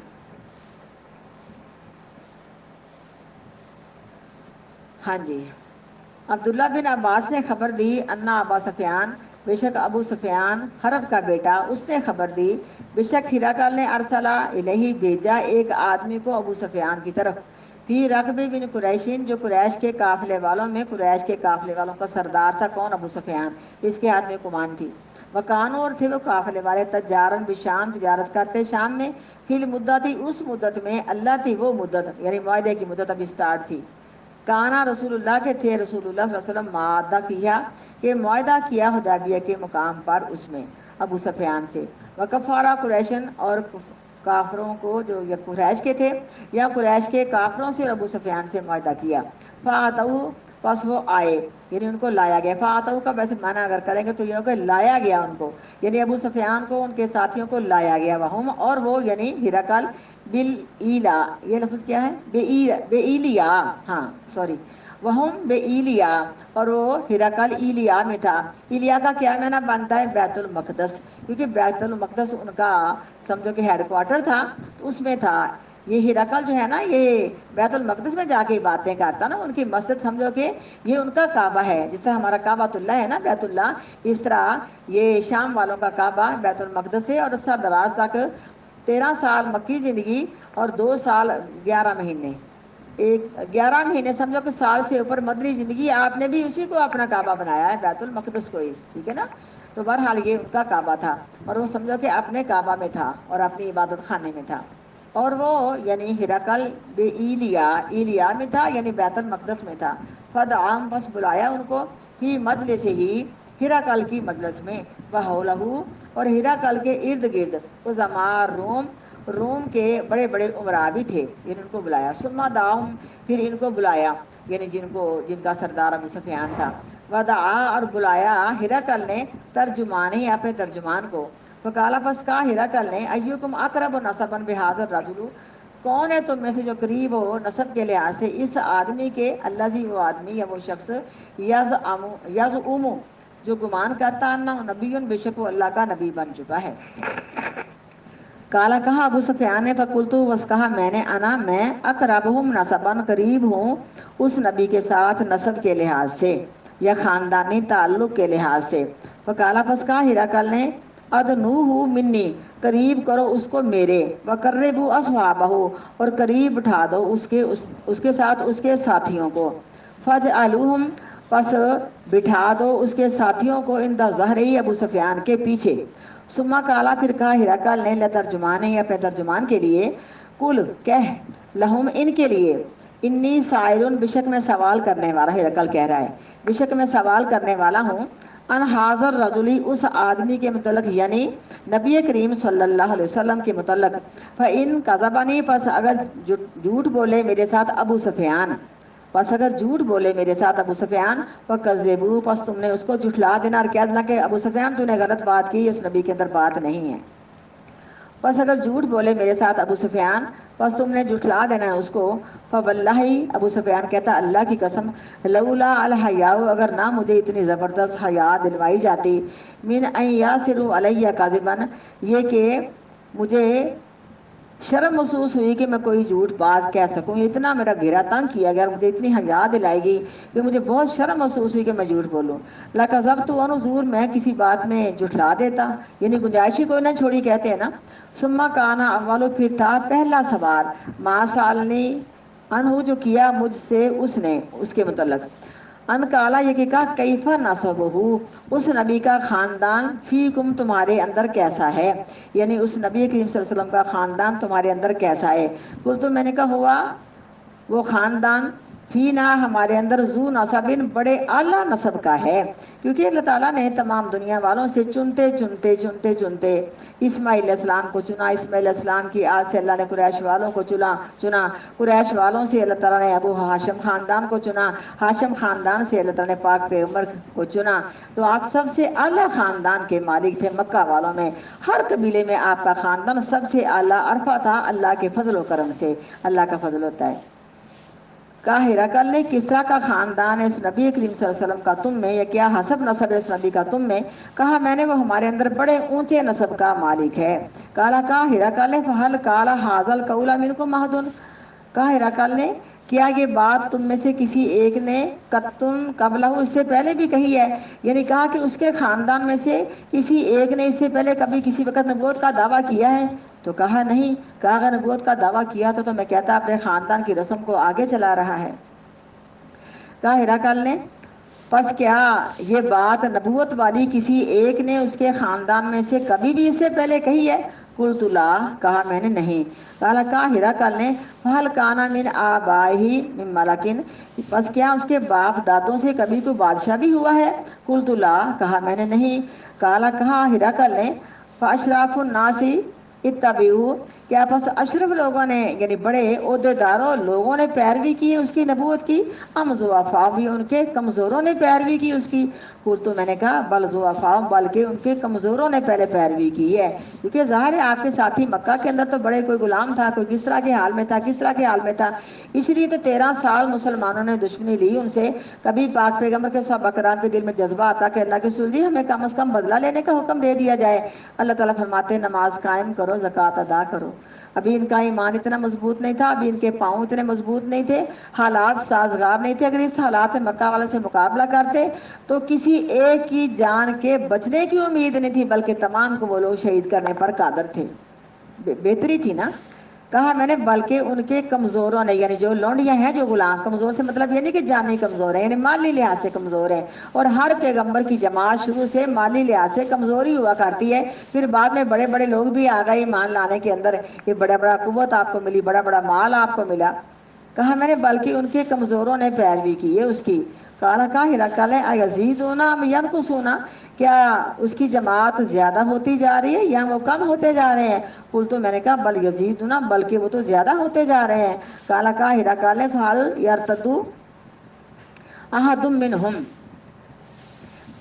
ہاں جی، عبداللہ بن عباس نے خبر دی انا ابا سفیان، بے شک ابو سفیان حرب کا بیٹا، اس نے خبر دی بے شک ہرقل نے ارسلہ الہی بھیجا ایک آدمی کو ابو سفیان کی طرف، پھر رقبے بن قریشین جو قریش کے قافلے والوں میں قریش کے قافلے والوں کا سردار تھا، کون؟ ابو سفیان، اس کے ہاتھ میں کمان تھی، وکانو اور تھے وہ قافلے والے تجارن بشام تجارت کرتے شام میں، فی المدت اس مدت میں، اللہ تھی وہ مدت یعنی معاہدے کی مدت ابھی سٹارٹ تھی، کانا رسول اللہ کے تھے رسول اللہ صلی اللہ علیہ وسلم معاہدہ کیا کہ معاہدہ کیا حدیبیہ کے مقام پر اس میں ابو سفیان سے، وکفارہ قریشن اور کافروں کو جو یا قریش کے تھے یا قریش کے کافروں سے اور ابو سفیان سے معاہدہ کیا، فاتو پس وہ آئے یعنی ان کو لایا گیا، فاتو کا ویسے معنی اگر کریں گے تو یہ ہوگا لایا گیا ان کو، یعنی ابو سفیان کو ان کے ساتھیوں کو لایا گیا، وہم اور وہ یعنی ہرقل بالایلا، یہ لفظ کیا ہے؟ بے ایلیا، ہاں سوری، وہم بے ایلیا، اور وہ ہرقل ایلیا میں تھا، ایلیا کا کیا معنی بنتا ہے؟ بیت المقدس، کیونکہ بیت المقدس ان کا سمجھو کہ ہیڈ کوارٹر تھا، تو اس میں تھا، یہ ہرقل جو ہے نا یہ بیت المقدس میں جا کے باتیں کرتا نا، ان کی مسجد سمجھو کہ یہ ان کا کعبہ ہے، جس طرح ہمارا کعبۃ اللہ ہے نا بیت اللہ، اس طرح یہ شام والوں کا کعبہ بیت المقدس ہے، اور اس سے دراز تک 13 سال مکی زندگی اور 2 سال 11 مہینے، 11 مہینے سمجھو کہ سال سے اوپر مدنی زندگی، آپ نے بھی اسی کو اپنا کعبہ بنایا ہے بیت المقدس کو ہی، ٹھیک ہے نا، تو بہرحال یہ ان کا کعبہ تھا، اور وہ سمجھو کہ اپنے کعبہ میں تھا اور اپنی عبادت خانے میں تھا، اور وہ یعنی ہرقل بے ایلیا میں تھا یعنی بیت المقدس میں تھا، فدعاہم بس بلایا ان کو، فی مجلس ہی ہرقل کی مجلس میں، وحولہ اور ہرقل کے ارد گرد عظماء روم کے بڑے بڑے امراء بھی تھے، ان کو بلایا، ثم دعاہم پھر ان کو بلایا، یعنی جن کا سردار ابو سفیان تھا. ودعا اور بلایا ہرقل نے ترجمانی اپنے ترجمان کو. فقال پس کہا ہرقل نے ایکم اقرب نسبا بہذا الرجل، کون ہے تم میں سے جو قریب ہو نسب کے لحاظ سے اس آدمی کے، الذی وہ آدمی یا وہ شخص، یزعم جو گمان کرتا انہ نبی، بے شک وہ اللہ کا نبی بن چکا ہے. کالا کہا ابو سفیان نے فقلتو بس کہا میں نے انا میں اقربہم نسبا قریب ہوں اس نبی کے ساتھ نسب کے لحاظ سے یا خاندانی تعلق کے لحاظ سے. فقالا پس کہا ہرقل نے ادنوہ منی، قریب کرو اس کو میرے، وقربوا اصحابہ اور قریب بٹھا دو اس کے ساتھ اس کے ساتھیوں کو. فجعلوہم پس بٹھا دو اس کے ساتھیوں کو عند ظہری ابو سفیان کے پیچھے. ثم قالا پھر کہا ہرقل نے لترجمانے اپنے ترجمان کے لیے، کل کہہ لہم ان کے لیے، انی سائلن بشک میں سوال کرنے والا، ہرقل کہہ رہا ہے بشک میں سوال کرنے والا ہوں، ان حاضر رجلی اس آدمی کے متعلق یعنی نبی کریم صلی اللہ علیہ وسلم کے متعلق. فإن کذبنی پس اگر جھوٹ بولے میرے ساتھ ابو سفیان، پس اگر جھوٹ بولے میرے ساتھ ابو سفیان، فکذبوا پس تم نے اس کو جھٹلا دینا اور کہہ دینا کہ ابو سفیان تو نے غلط بات کی، اس نبی کے اندر بات نہیں ہے. پس اگر جھوٹ بولے میرے ساتھ ابو سفیان پس تم نے جھٹلا دینا ہے اس کو. فواللہ ابو سفیان کہتا اللہ کی قسم، لولا الحیاء اگر نہ مجھے اتنی زبردست حیا دلوائی جاتی، من ان یاسروا علیہ کاذبا یہ کہ مجھے شرم محسوس ہوئی کہ میں کوئی جھوٹ بات کہہ سکوں، اتنا میرا گھیرا تنگ کیا گیا، مجھے اتنی حیا دلائے گی کہ مجھے بہت شرم محسوس ہوئی کہ میں جھوٹ بولوں. لکذبت ان حضور میں کسی بات میں جھٹلا دیتا، یعنی گنجائش ہی کوئی نہ چھوڑی کہتے ہیں نا. ثم کانا اولو پھر تھا پہلا سوال، ما سالنی انہو جو کیا مجھ سے اس نے اس کے متعلق. ان کالا یہ کہ کہا کیفا نسبہ اس نبی کا خاندان، فیکم تمہارے اندر کیسا ہے، یعنی اس نبی کریم صلی اللہ علیہ وسلم کا خاندان تمہارے اندر کیسا ہے. قلت میں نے کہا ہوا وہ خاندان، فینا ہمارے اندر، ذو نسب بڑے اعلیٰ نسب کا ہے، کیونکہ اللہ تعالیٰ نے تمام دنیا والوں سے چنتے اسماعیل علیہ السلام کو چنا. اسماعیل علیہ السلام کی آج سے اللہ نے قریش والوں کو چنا. قریش والوں سے اللہ تعالیٰ نے ابو ہاشم خاندان کو چنا. ہاشم خاندان سے اللہ تعالیٰ نے پاک پیغمبر کو چنا. تو آپ سب سے اعلیٰ خاندان کے مالک تھے مکہ والوں میں. ہر قبیلے میں آپ کا خاندان سب سے اعلیٰ عرفہ تھا اللہ کے فضل و کرم سے. اللہ کا فضل ہوتا ہے. کہا ہرقل نے کس طرح کا خاندان ہے اس نبی کریم صلی اللہ علیہ وسلم کا تم میں، یا کیا حسب نسب ہے اس نبی کا تم میں. کہا میں نے وہ ہمارے اندر بڑے اونچے نسب کا مالک ہے. کالا کہا ہرقل نے فہل کالا حاضل قولا منکم احد، کہا ہرقل نے کیا یہ بات تم میں سے کسی ایک نے قبلہ اس سے پہلے بھی کہی ہے، یعنی کہا کہ اس کے خاندان میں سے کسی ایک نے اس سے پہلے کبھی کسی وقت نبوت کا دعویٰ کیا ہے. تو کہا نہیں. کہا اگر نبوت کا دعویٰ کیا تو میں کہتا اپنے خاندان کی رسم کو آگے چلا رہا ہے. کہا ہرقل نے پس کیا یہ بات نبوت والی کسی ایک نے اس کے خاندان میں سے کبھی بھی اس سے پہلے کہی ہے. قلت لا کہا میں نے نہیں. کہا ہرقل نے فہل کانا من آبائہ من ملکن پس کیا اس کے باپ دادوں سے کبھی کوئی بادشاہ بھی ہوا ہے. قلت لا کہا میں نے نہیں. کہا ہرقل نے فاشراف الناس اتبعوا کیا پس اشرف لوگوں نے یعنی بڑے عہدے داروں لوگوں نے پیروی کی اس کی نبوت کی، ام ضعفاء بھی ان کے کمزوروں نے پیروی کی اس کی. تو میں نے کہا بل ضعفاء بلکہ ان کے کمزوروں نے پہلے پیروی کی ہے، کیونکہ ظاہر ہے آپ کے ساتھی مکہ کے اندر تو بڑے کوئی غلام تھا، کوئی کس طرح کے حال میں تھا کس طرح کے حال میں تھا. اس لیے تو 13 سال مسلمانوں نے دشمنی لی ان سے. کبھی پاک پیغمبر کے صحابہ اکرام کے دل میں جذبہ آتا کہ اللہ کے رسول جی ہمیں کم از کم بدلہ لینے کا حکم دے دیا جائے. اللہ تعالیٰ فرماتے نماز قائم کرو، زکوٰۃ ادا کرو. ابھی ان کا ایمان اتنا مضبوط نہیں تھا، ابھی ان کے پاؤں اتنے مضبوط نہیں تھے، حالات سازگار نہیں تھے. اگر اس حالات میں مکہ والوں سے مقابلہ کرتے تو کسی ایک کی جان کے بچنے کی امید نہیں تھی، بلکہ تمام کو وہ لوگ شہید کرنے پر قادر تھے. بہتری تھی نا. کہا میں نے بلکہ ان کے کمزوروں نے یعنی جو لونڈیاں ہیں جو غلام، کمزور سے مطلب یہ نہیں کہ جانی کمزور ہے، یعنی مالی لحاظ سے کمزور ہے. اور ہر پیغمبر کی جماعت شروع سے مالی لحاظ سے کمزوری ہوا کرتی ہے. پھر بعد میں بڑے بڑے لوگ بھی آ گئے ایمان لانے کے اندر، یہ بڑا بڑا قوت آپ کو ملی، بڑا بڑا مال آپ کو ملا. کہا میں نے بلکہ ان کے کمزوروں نے پیروی کی ہے اس کی. کہا ہرقل ایزیدون ام ینقصون کیا اس کی جماعت زیادہ ہوتی جا رہی ہے یا وہ کم ہوتے جا رہے ہیں. قلت میں نے کہا بل یزیدون بلکہ وہ تو زیادہ ہوتے جا رہے ہیں. کہا ہرقل فہل یرتدوا احد منہم،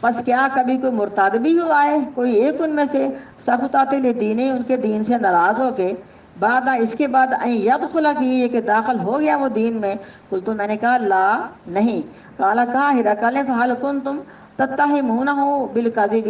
بس کیا کبھی کوئی مرتد بھی ہوا ہے، کوئی ایک ان میں سے، سخطات دین، ان کے دین سے ناراض ہو کے، بعد اس کے بعد این یدخل فیہ، کہ داخل ہو گیا وہ دین میں، کل تو میں نے کہا لا نہیں، کالا کہا ہرقل نے فہل کنتم تتہمونہ بالکذب،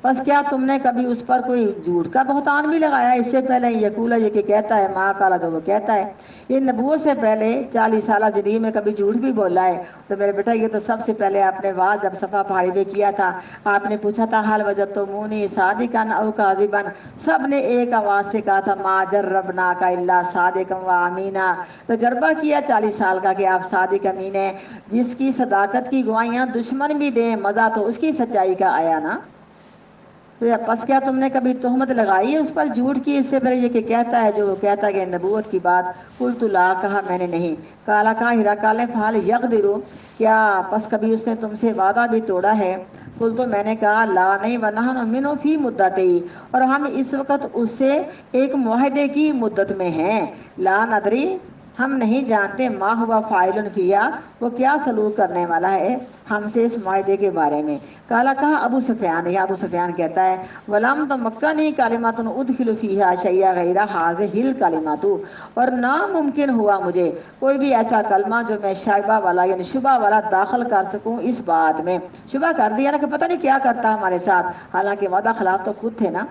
بس کیا تم نے کبھی اس پر کوئی جھوٹ کا بہتان بھی لگایا اس سے پہلے، یقول یہ کہ کہتا ہے، ماں کالا جو وہ کہتا ہے، یہ نبوت سے پہلے 40 سالہ زندگی میں کبھی جھوٹ بھی بولا ہے؟ تو میرے بیٹا یہ تو سب سے پہلے آپ نے واز جب صفا پہاڑی پہ کیا تھا، آپ نے پوچھا تھا حال وجدتمونی صادقا او کاذبا، سب نے ایک آواز سے کہا تھا ما جربناک الا صادقا و امینا، تجربہ کیا 40 سال کا کہ آپ صادق امین ہیں، جس کی صداقت کی گواہیاں دشمن بھی دیں مزہ تو اس کی سچائی کا آیا نا، پس کیا تم نے کبھی تہمت لگائی ہے اس پر جھوٹ کی اس سے پہلے یہ کہ کہتا ہے جو وہ کہتا ہے کہ نبوت کی بات، قلت لا، کہا میں نے نہیں، کالا کہا ہرقل نے فہل یقدر، کیا پس کبھی اس نے تم سے وعدہ بھی توڑا ہے؟ قلت تو میں نے کہا لا نہیں، ونحن منہ فی مدتی، اور ہم اس وقت اس سے ایک معاہدے کی مدت میں ہیں، لا ندری، ہم نہیں جانتے، ما ہوا فاعل فیہا، وہ کیا سلوک کرنے والا ہے ہم سے اس معاہدے کے بارے میں۔ کالا کہا ابو سفیان، یا ابو سفیان کہتا ہے ولم تمکنی کلمۃ ادخل فیہا شیئا غیر ہذہ الکلمۃ، اور ناممکن ہوا مجھے کوئی بھی ایسا کلمہ جو میں شائبہ والا یعنی شبہ والا داخل کر سکوں اس بات میں، شبہ کر دیا نا کہ پتہ نہیں کیا کرتا ہمارے ساتھ، حالانکہ وعدہ خلاف تو خود تھے نا۔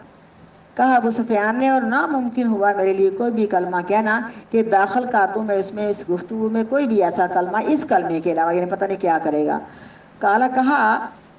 کہا ابو سفیان نے اور ناممکن ہوا میرے لیے کوئی بھی کلمہ کہنا کہ داخل کر دوں میں اس میں، اس گفتگو میں کوئی بھی ایسا کلمہ اس کلمے کے علاوہ، یعنی پتہ نہیں کیا کرے گا۔ کالا کہا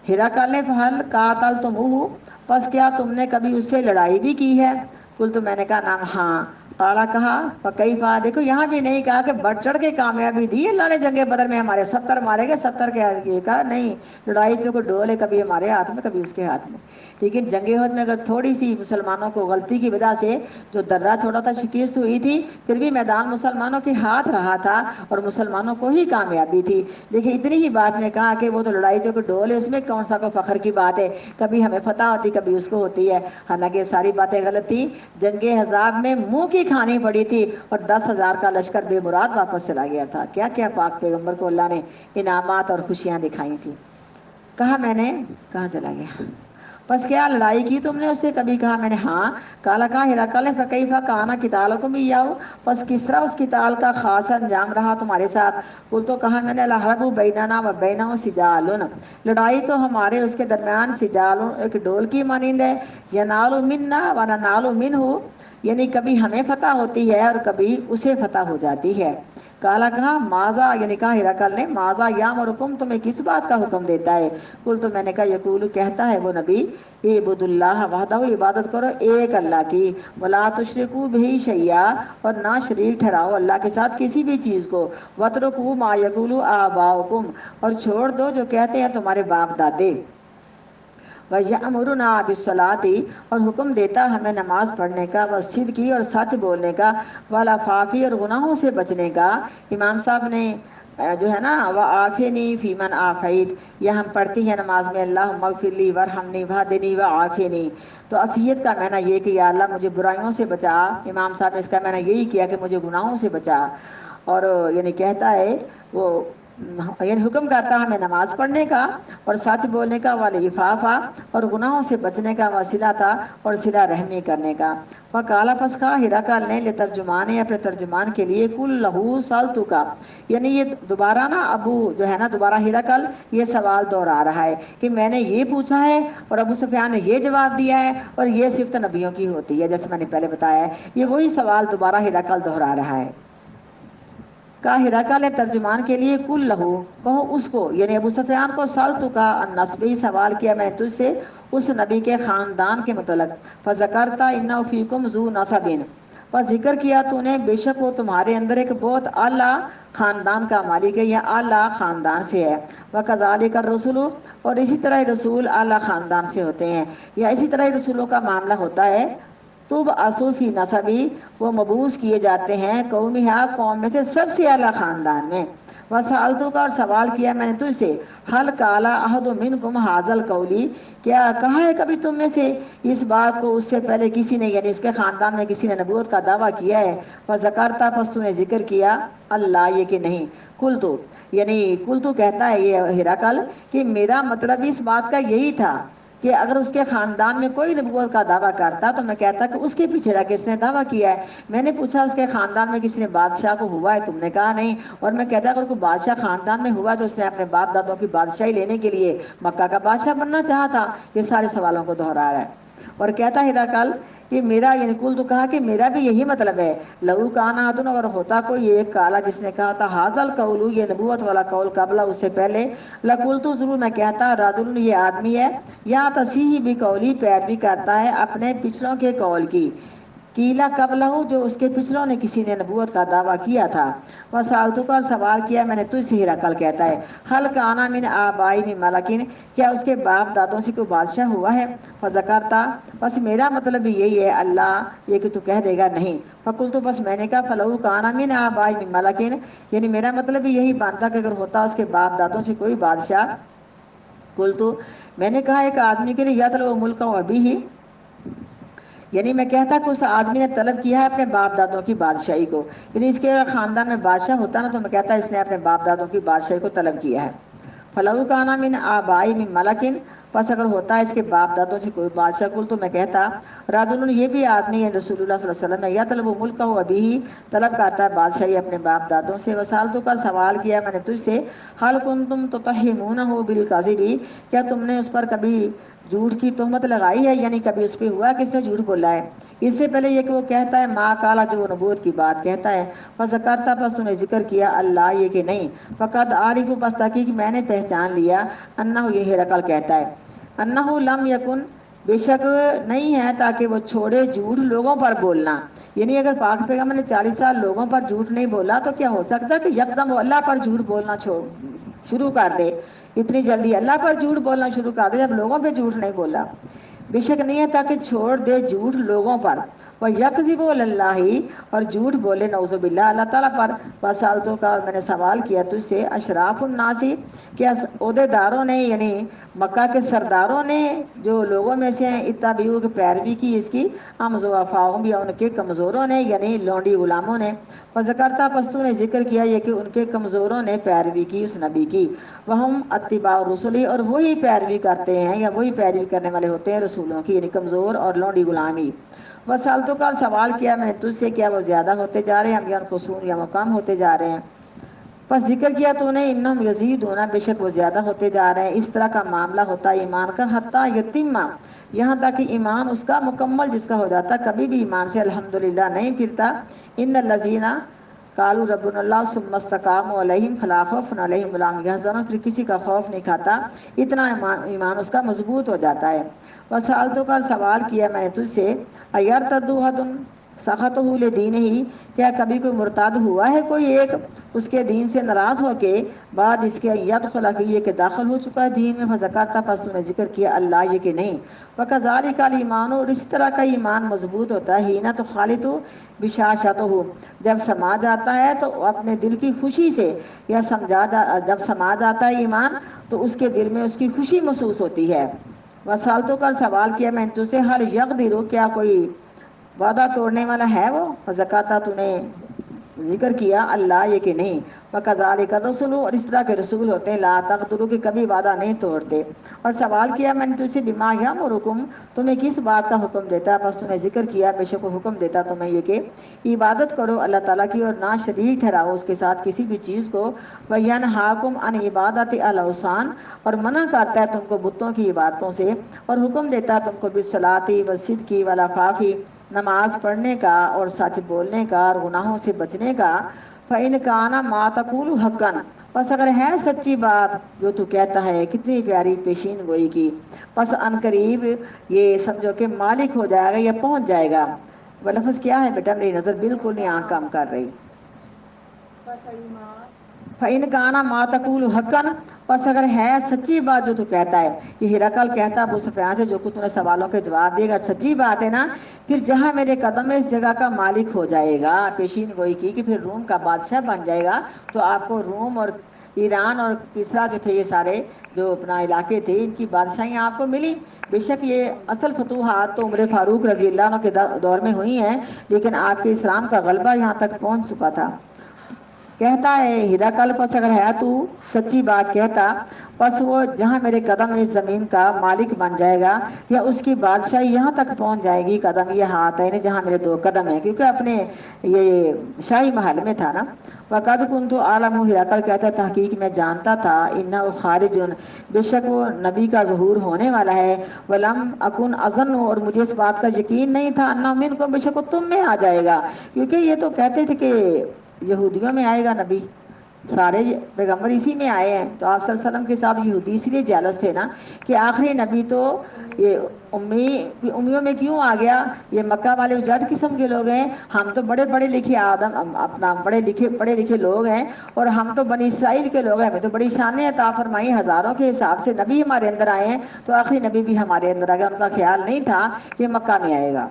ہرقل نے فہل قاتلتموہ، پس کیا تم نے کبھی اس سے لڑائی بھی کی ہے؟ کل تو میں نے کہا نام ہاں، کالا کہا فکیفا، دیکھو یہاں بھی نہیں کہا کہ بڑھ چڑھ کے کامیابی دی اللہ نے جنگ بدر میں ہمارے 70 مارے گئے، 70 کے یہ کہا نہیں، لڑائی تو کوئی ڈول ہے کبھی ہمارے ہاتھ میں کبھی اس کے ہاتھ میں، لیکن جنگ احد میں اگر تھوڑی سی مسلمانوں کو غلطی کی وجہ سے جو درہ چھوڑا تھا شکست ہوئی تھی، پھر بھی میدان مسلمانوں کے ہاتھ رہا تھا اور مسلمانوں کو ہی کامیابی تھی۔ دیکھیں اتنی ہی بات میں کہا کہ وہ تو لڑائی جو کہ ڈول ہے اس میں کون سا کو فخر کی بات ہے، کبھی ہمیں فتح ہوتی کبھی اس کو ہوتی ہے، حالانکہ ساری باتیں غلط تھی، جنگ احزاب میں منہ کی کھانی پڑی تھی اور 10,000 کا لشکر بے مراد واپس چلا گیا تھا، کیا کیا پاک پیغمبر کو اللہ نے انعامات اور خوشیاں دکھائی تھی۔ کہا میں نے، کہاں چلا گیا، پس کیا لڑائی کی تم نے اس سے کبھی؟ کہا میں نے ہاں۔ کالا کہا ہرقل نے فکیفا کان قتالکم ایہہ، پس کس طرح اس قتال کا خاص انجام رہا تمہارے ساتھ؟ قلت تو کہا میں نے الحرب بیننا و بینہ سجال، لڑائی تو ہمارے اس کے درمیان سجال ایک ڈول کی مانند ہے، ینال منا و ننال منہ، یعنی کبھی ہمیں فتح ہوتی ہے اور کبھی اسے فتح ہو جاتی ہے۔ کالا کہا ماذا، یعنی کہا ہرقل نے ماذا یامرکم، تمہیں کس بات کا حکم دیتا ہے؟ کل تو میں نے کہا یقول، کہتا ہے وہ نبی، اعبدوا اللہ وحدہ، عبادت کرو ایک اللہ کی، ولا تشرکوا بہ شیئا، اور نہ شریک ٹھہراؤ اللہ کے ساتھ کسی بھی چیز کو، واترکوا ما یقول آباؤکم، اور چھوڑ دو جو کہتے ہیں تمہارے باپ دادے، وَيَأْمُرُنَا بِالصَّلَاةِ، اور حکم دیتا ہمیں نماز پڑھنے کا، والصدق، اور سچ بولنے کا، والعفاف، اور گناہوں سے بچنے کا۔ امام صاحب نے جو ہے نا وَعَافِنِي فِي مَنْ عَافَيْتَ، یہ ہم پڑھتی ہیں نماز میں اللہم اغفر لی وارحمنی وہدنی وعافنی، تو عافیت کا معنی یہ کہ یا اللہ مجھے برائیوں سے بچا، امام صاحب نے اس کا معنی یہی کیا کہ مجھے گناہوں سے بچا، اور یعنی کہتا ہے وہ یعنی حکم کرتا ہمیں نماز پڑھنے کا اور سچ بولنے کا، والعفاف، اور گناہوں سے بچنے کا، وصلۃ، اور صلہ رحمی کرنے کا۔ فقال، پس کہا ہرقل نے لترجمان، اپنے ترجمان کے لیے، کل لہو سالتک، یعنی یہ دوبارہ نا ابو جو ہے نا دوبارہ ہرقل یہ سوال دوہرا رہا ہے کہ میں نے یہ پوچھا ہے اور ابو سفیان نے یہ جواب دیا ہے، اور یہ صفت نبیوں کی ہوتی ہے جیسے میں نے پہلے بتایا ہے، یہ وہی سوال دوبارہ ہرقل دوہرا رہا ہے۔ کہا ہرقل نے ترجمان کے لیے کل لہو، کہو اس کو، یعنی ابو سفیان کو، سالتک النسبی، سوال کیا میں نے تجھ سے اس نبی کے خاندان کے متعلق، فذکرت انہ فیکم ذو نسب، پر ذکر کیا تو نے بے شک وہ تمہارے اندر ایک بہت اعلیٰ خاندان کا مالک ہے یا اعلیٰ خاندان سے ہے، وکذالک الرسل، اور اسی طرح رسول اعلیٰ خاندان سے ہوتے ہیں، یا اسی طرح رسولوں کا معاملہ ہوتا ہے، تب فی نسبی، وہ مبعوث کیے جاتے ہیں قومیہ، قوم میں سے سب سے اعلیٰ خاندان میں، وسألتک اور سوال کیا میں نے تجھ سے حل کالا احد منکم حاضل قولی کیا کہا ہے کبھی تم میں سے اس بات کو اس سے پہلے کسی نے یعنی اس کے خاندان میں کسی نے نبوت کا دعویٰ کیا ہے وذکرتا پس تو نے ذکر کیا اللہ یہ کہ نہیں کل تو یعنی کل تو کہتا ہے یہ ہرقل کہ میرا مطلب اس بات کا یہی تھا کہ اگر اس کے خاندان میں کوئی نبوت کا دعویٰ کرتا تو میں کہتا کہ اس کے پیچھے رہ کے اس نے دعویٰ کیا ہے. میں نے پوچھا اس کے خاندان میں کسی نے بادشاہ کو ہوا ہے تم نے کہا نہیں اور میں کہتا اگر کوئی بادشاہ خاندان میں ہوا تو اس نے اپنے باپ دادوں کی بادشاہی لینے کے لیے مکہ کا بادشاہ بننا چاہا تھا. یہ سارے سوالوں کو دہرا رہا ہے اور کہتا ہے ہرقل کہ میرا یعنی کل تو کہا کہ میرا بھی یہی مطلب ہے لہو کانا ہاتھوں اگر ہوتا کوئی ایک کالا جس نے کہا تھا حاضل قولو یہ نبوت والا قول قبل اس سے پہلے لقول تو ضرور میں کہتا راجل یہ آدمی ہے یا تصیح بھی قولی پیروی کرتا ہے اپنے پچھلوں کے قول کی کیلا قبلہ جو اس کے پچھلوں نے کسی نے نبوت کا دعویٰ کیا تھا. وسالتو کا سوال کیا میں نے تجھ سے ہرقل کہتا ہے حل کانا من آبائی من ملکن کیا اس کے باپ دادوں سے کوئی بادشاہ ہوا ہے فذکرتا بس میرا مطلب بھی یہی ہے اللہ یہ کہ تو کہہ دے گا نہیں فقل تو بس میں نے کہا فلو کانا من آبائی من ملکن یعنی میرا مطلب بھی یہی بنتا کہ اگر ہوتا اس کے باپ دادوں سے کوئی بادشاہ کل تو میں نے کہا ایک آدمی کے لیے یطلب ملک و ابھی ہی یعنی میں کہتا کہ اس آدمی نے طلب کیا ہے اپنے باپ دادوں کی بادشاہی کو یعنی اس کے خاندان میں بادشاہ ہوتا نا تو میں کہتا اس نے اپنے باپ دادوں کی بادشاہی کو طلب کیا ہے. فلو کانا من آبائی من ملکن پس اگر ہوتا ہے اس کے باپ دادوں سے کوئی بادشاہ کل تو میں کہتا راجل یہ بھی آدمی ہے رسول اللہ صلی اللہ علیہ وسلم ہے یا طلب ملک ہو ابھی ہی طلب کرتا ہے بادشاہی اپنے باپ دادوں سے. وسالتو کا سوال کیا میں نے تجھ سے حل کنتم تتہمونہ بالکذب کیا تم نے اس پر کبھی جھوٹ کی تہمت لگائی ہے یعنی کبھی اس پہ ہوا کس نے جھوٹ بولا ہے. اس سے پہلے یہ کہ وہ کہتا ہے ماں کالا جو نبوت کی بات کہتا ہے فذکرتا پس تو نے ذکر کیا اللہ یہ کہ نہیں فقط عارف پس تحقیق میں نے پہچان لیا انہ یہ ہرقل کہتا ہے انہ لم یکن بے شک نہیں ہے تاکہ وہ چھوڑے جھوٹ لوگوں پر بولنا یعنی اگر پاک پیغمبر نے 40 سال لوگوں پر جھوٹ نہیں بولا تو کیا ہو سکتا ہے کہ یکدم وہ اللہ پر جھوٹ بولنا شروع کر دے اتنی جلدی اللہ پر جھوٹ بولنا شروع کر دے جب لوگوں پہ جھوٹ نہیں بولا. بے شک نہیں ہے تاکہ چھوڑ دے جھوٹ لوگوں پر وہ یکذب اللہ اور جھوٹ بولے نعوذ باللہ اللہ تعالیٰ پر. وسالتو کا اور میں نے سوال کیا تجھ سے اشراف الناس کیا عہدے داروں نے یعنی مکہ کے سرداروں نے جو لوگوں میں سے ہیں اتبعوا کی پیروی کی اس کی ہم ضعفاء بھی ان کے کمزوروں نے یعنی لونڈی غلاموں نے فذکرتا پستو نے ذکر کیا یہ کہ ان کے کمزوروں نے پیروی کی اس نبی کی وہم اتباع الرسل اور وہی پیروی کرتے ہیں یا وہی پیروی کرنے والے ہوتے ہیں رسولوں کی یعنی کمزور اور لونڈی غلامی. وسالتو کا سوال کیا میں نے تجھ سے کیا وہ زیادہ ہوتے جا رہے ہیں ہم یا قصور یا وہ کم ہوتے جا رہے ہیں. پس ذکر کیا تو نے انہم یزید ہونا بے شک وہ زیادہ ہوتے جا رہے ہیں. اس طرح کا معاملہ ہوتا ہے ایمان کا حتیٰ یتیمہ یہاں تک کہ ایمان اس کا مکمل جس کا ہو جاتا کبھی بھی ایمان سے الحمدللہ نہیں پھرتا. ان الذین قالوا ربنا اللہ ثم استقاموا علیہم فلا خوف علیہم ولا هم يحزنون پھر کسی کا خوف نہیں کھاتا اتنا ایمان اس کا مضبوط ہو جاتا ہے. وسالتو کا سوال کیا میں نے تجھ سے ایرتدوا احد سخطہ لدین ہی کیا کبھی کوئی مرتد ہوا ہے کوئی ایک اس کے دین سے ناراض ہو کے بعد اس کے یدخل فی کہ داخل ہو چکا ہے دین میں فذکرتا پس تو نے ذکر کیا اللہ یہ کہ نہیں وکذالک الایمان اور اس طرح کا ایمان مضبوط ہوتا ہے ہی نہ تو خالد بشاشتہ جب سما جاتا ہے تو اپنے دل کی خوشی سے یا جب سما جاتا ہے ایمان تو اس کے دل میں اس کی خوشی محسوس ہوتی ہے. وسالتوں کا سوال کیا میں تو سے حل یقدر کیا کوئی وعدہ توڑنے والا ہے وہ فذکرتا تو نے ذکر کیا اللہ یہ کہ نہیں وکذالک الرسل اور اس طرح کے رسول ہوتے ہیں لا تقدروا کہ کبھی وعدہ نہیں توڑتے. اور سوال کیا میں نے تجھ سے بما یامرکم تمہیں کس بات کا حکم دیتا ہے. پس تو نے ذکر کیا بے شک وہ حکم دیتا تمہیں یہ کہ عبادت کرو اللہ تعالیٰ کی اور نہ شریک ٹھہراؤ اس کے ساتھ کسی بھی چیز کو. وینہاکم عن عبادت الاوثان اور منع کرتا ہے تم کو بتوں کی عبادتوں سے اور حکم دیتا ہے تم کو بالصلاۃ والصدق والعفاف نماز پڑھنے کا اور سچ بولنے کا اور گناہوں سے بچنے کا. فَإِنْ كَانَ مَا تَقُولُ حَقًّا پس اگر ہے سچی بات جو تو کہتا ہے کتنی پیاری پیشین گوئی کی پس ان قریب یہ سمجھو کہ مالک ہو جائے گا یا پہنچ جائے گا. وہ لفظ کیا ہے بیٹا میری نظر بالکل نہیں آنکھ کام کر رہی. فَإِنْ كَانَ مَا تَقُولُ حَقًّا، بس اگر ہے سچی بات جو تو کہتا ہے. یہ ہرقل کہتا ابو سفیان سے جو کچھ تم نے سوالوں کے جواب دیے، اگر سچی بات ہے نا، پھر جہاں میرے قدم ہے اس جگہ کا مالک ہو جائے گا. پیشین گوئی کی کہ پھر روم کا بادشاہ بن جائے گا. تو آپ کو روم اور ایران اور کسرا جو تھے، یہ سارے جو اپنا علاقے تھے، ان کی بادشاہیاں آپ کو ملی. بے شک یہ اصل فتوحات تو عمر فاروق رضی اللہ عنہ کے دور میں ہوئی ہیں، لیکن آپ کے اسلام کا غلبہ یہاں تک پہنچ چکا تھا. کہتا ہے ہرقل، پس اگر ہے تو سچی بات کہتا، پس وہ جہاں میرے قدم اس زمین کا مالک بن جائے گا، یا اس کی بادشاہی یہاں تک پہنچ جائے گی. قدم یہ ہاتھ ہے جہاں میرے 2 قدم ہیں، کیونکہ اپنے یہ شاہی محل میں تھا نا. وقد كنت اعلم، ہرقل کہتا ہے تحقیق میں جانتا تھا، انہ خارج، بے شک وہ نبی کا ظہور ہونے والا ہے. ولم اکن اظن، اور مجھے اس بات کا یقین نہیں تھا، انہ منکم، بے شک وہ تم میں آ جائے گا. کیونکہ یہ تو کہتے تھے کہ یہودیوں میں آئے گا نبی، سارے پیغمبر اسی میں آئے ہیں. تو آپ صلی اللہ علیہ وسلم کے ساتھ یہودی اس لیے جالس تھے نا کہ آخری نبی تو یہ امیوں میں کیوں آ گیا؟ یہ مکہ والے اجڑ قسم کے لوگ ہیں، ہم تو بڑے پڑھے لکھے آدم اپنا پڑھے لکھے لوگ ہیں، اور ہم تو بنی اسرائیل کے لوگ ہیں، ہمیں تو بڑی شانیں عطا فرمائی، ہزاروں کے حساب سے نبی ہمارے اندر آئے ہیں، تو آخری نبی بھی ہمارے اندر آ گیا. ان کا خیال نہیں تھا کہ مکہ میں آئے گا.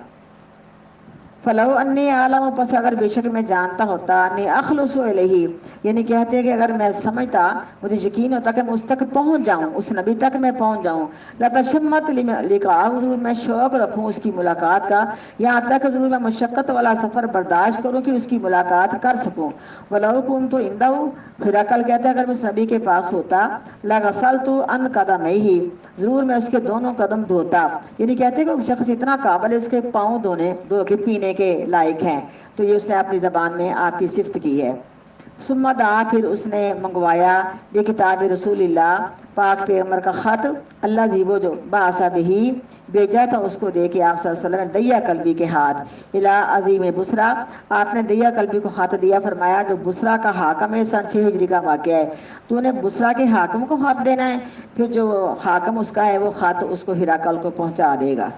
فلو انی عالم، پس اگر بے شک میں جانتا ہوتا، انی اخلص الیہ، یعنی کہتے ہیں کہ اگر میں سمجھتا، مجھے یقین ہوتا کہ میں اس تک پہنچ جاؤں، اس نبی تک میں پہنچ جاؤں. لتشمت لقاء، ضرور میں شوق رکھوں اس کی ملاقات کا، یہاں تک ضرور میں مشقت والا سفر برداشت کروں کہ اس کی ملاقات کر سکوں. ولو کنت عنده، ہرقل کہتا ہے اگر میں اس نبی کے پاس ہوتا، لغسلت عن قدمیہ، ضرور میں اس کے دونوں قدم دھوتا. یعنی کہتے ہیں کہ وہ شخص اتنا قابل ہے، اس کے پاؤں دھو کے پینے کے لائق ہیں. تو یہ اس نے اپنی زبان میں آپ کی صفت کی ہے. ثم دعا، پھر اس نے منگوایا، بے کتاب رسول اللہ، پاک پیغمبر کا خط، اللہ زیبو جو باسا بہی، بھیجا تھا اس کو دے کے آپ صلی اللہ علیہ وسلم نے دیا قلبی کے ہاتھ، الى عظیم بصرا، آپ نے دیا قلبی کو خط دیا. فرمایا جو بصرا کا حاکم ہے، سن 6 ہجری کا واقعہ ہے، تو نے بصرا کے حاکم کو خط دینا ہے. پھر جو حاکم اس کا ہے وہ خط اس کو ہرقل کو پہنچا دے گا.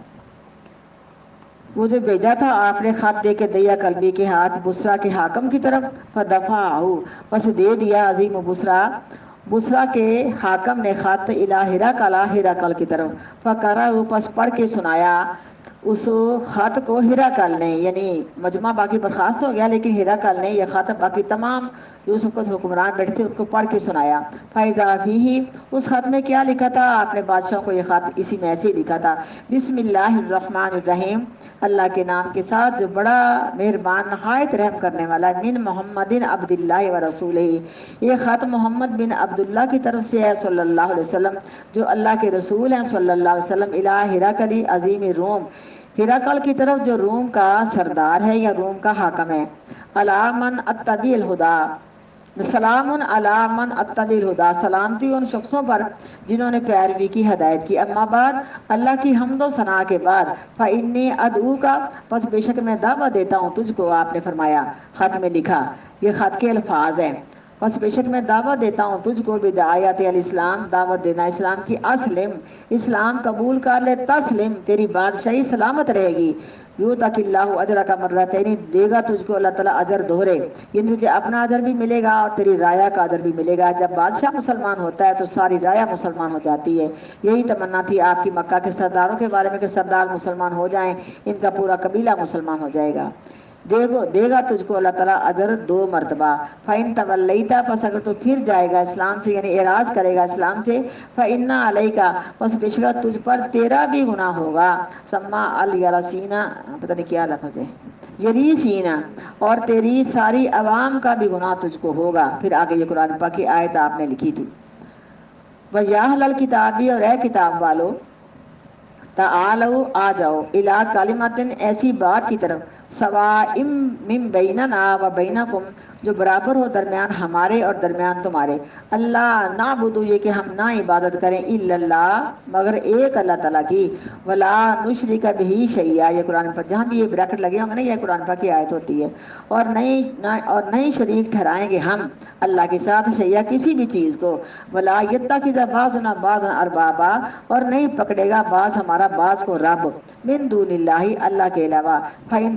وہ جو بھیجا تھا آپ نے خط دے کے دیا قلبی کے ہاتھ بصرا کے حاکم کی طرف. فدفعہ، پس دے دیا عظیم بصرا کے حاکم نے خط الى ہرقل کی طرف. فقرأ، پس پڑھ کے سنایا اس خط کو ہرقل نے، یعنی مجمع باقی برخاست ہو گیا، لیکن ہرقل نے یہ خط باقی تمام جو اس وقت حکمران بیٹھے تھے ان کو پڑھ کے سنایا. فَإِذَا فِيهِ، اس خط میں کیا لکھا تھا؟ آپ نے بادشاہوں کو یہ خط اسی میں ایسے ہی لکھا تھا، بسم اللہ الرحمن الرحیم، اللہ کے نام کے ساتھ جو بڑا مہربان نہایت رحم کرنے والا ہے. من محمد عبداللہ و رسولہ، یہ خط محمد بن عبداللہ کی طرف سے ہے صلی اللہ علیہ وسلم، جو اللہ کے رسول ہیں صلی اللہ علیہ وسلم. الى ہرقل عظیم روم، ہرقل کی طرف جو روم کا سردار ہے یا روم کا حاکم ہے. علی من اتبع الہدی، سلام علی من اتبع الہدی، سلامتی ان شخصوں پر جنہوں نے پیروی کی ہدایت کی. اما بعد، اللہ کی حمد و ثنا کے بعد، فإنی ادعوک، پس بے شک میں دعوت دیتا ہوں تجھ کو. آپ نے فرمایا، خط میں لکھا، یہ خط کے الفاظ ہیں، پس بے شک میں دعوت دیتا ہوں تجھ کو، بدعایت الاسلام، دعوت دینا اسلام کی. اسلم، اسلام قبول کر لے. تسلم، تیری بادشاہی سلامت رہے گی. یؤتک اللہ اجرک مرتین، دے گا تجھ کو اللہ تعالیٰ اجر دوہرے، یعنی تجھے اپنا اجر بھی ملے گا اور تیری رایا کا اجر بھی ملے گا. جب بادشاہ مسلمان ہوتا ہے تو ساری رایا مسلمان ہو جاتی ہے. یہی تمنا تھی آپ کی مکہ کے سرداروں کے بارے میں کہ سردار مسلمان ہو جائیں، ان کا پورا قبیلہ مسلمان ہو جائے گا. دے گا تجھ کو اللہ تعالیٰ اجر 2 مرتبہ. فَإِن تَوَلَّيْتَ، پس اگر تو پھر جائے گا اسلام سے، یعنی اعراض کرے گا اسلام سے، فَإِنَّ عَلَيْكَ، پس بے شک تجھ پر تیرا بھی گناہ ہوگا. سما الیرسینہ، پتہ نہیں کیا لفظ ہے، یریسینہ، اور تیری ساری عوام کا بھی گناہ تجھ کو ہوگا. پھر آگے یہ قرآن پاک کی آیت آپ نے لکھی تھی، وَيَا أَهْلَ الْكِتَابِ، اور اے کتاب والو، تعالوا، آ جاؤ، الی کلمۃ، ایسی بات کی طرف، سواء من بیننا و بینکم، جو برابر ہو درمیان ہمارے اور درمیان تمہارے. اللہ نعبد، یہ کہ ہم نہ عبادت کریں، الا اللہ، مگر ایک اللہ تعالیٰ کی. ولا نشرک بہ شیئا، یہ قرآن پر جہاں بھی یہ بریکٹ لگے ہوں گے نا، یہ قرآن پاک کی آیت ہوتی ہے. اور نہیں شریک ٹھہرائیں گے ہم اللہ کے ساتھ شیئا، کسی بھی چیز کو. ولا یتخذ بعضنا بعضا اربابا، اور نہیں پکڑے گا بعض ہمارا بعض کو رب، من دون اللہ، اللہ کے علاوہ. فإن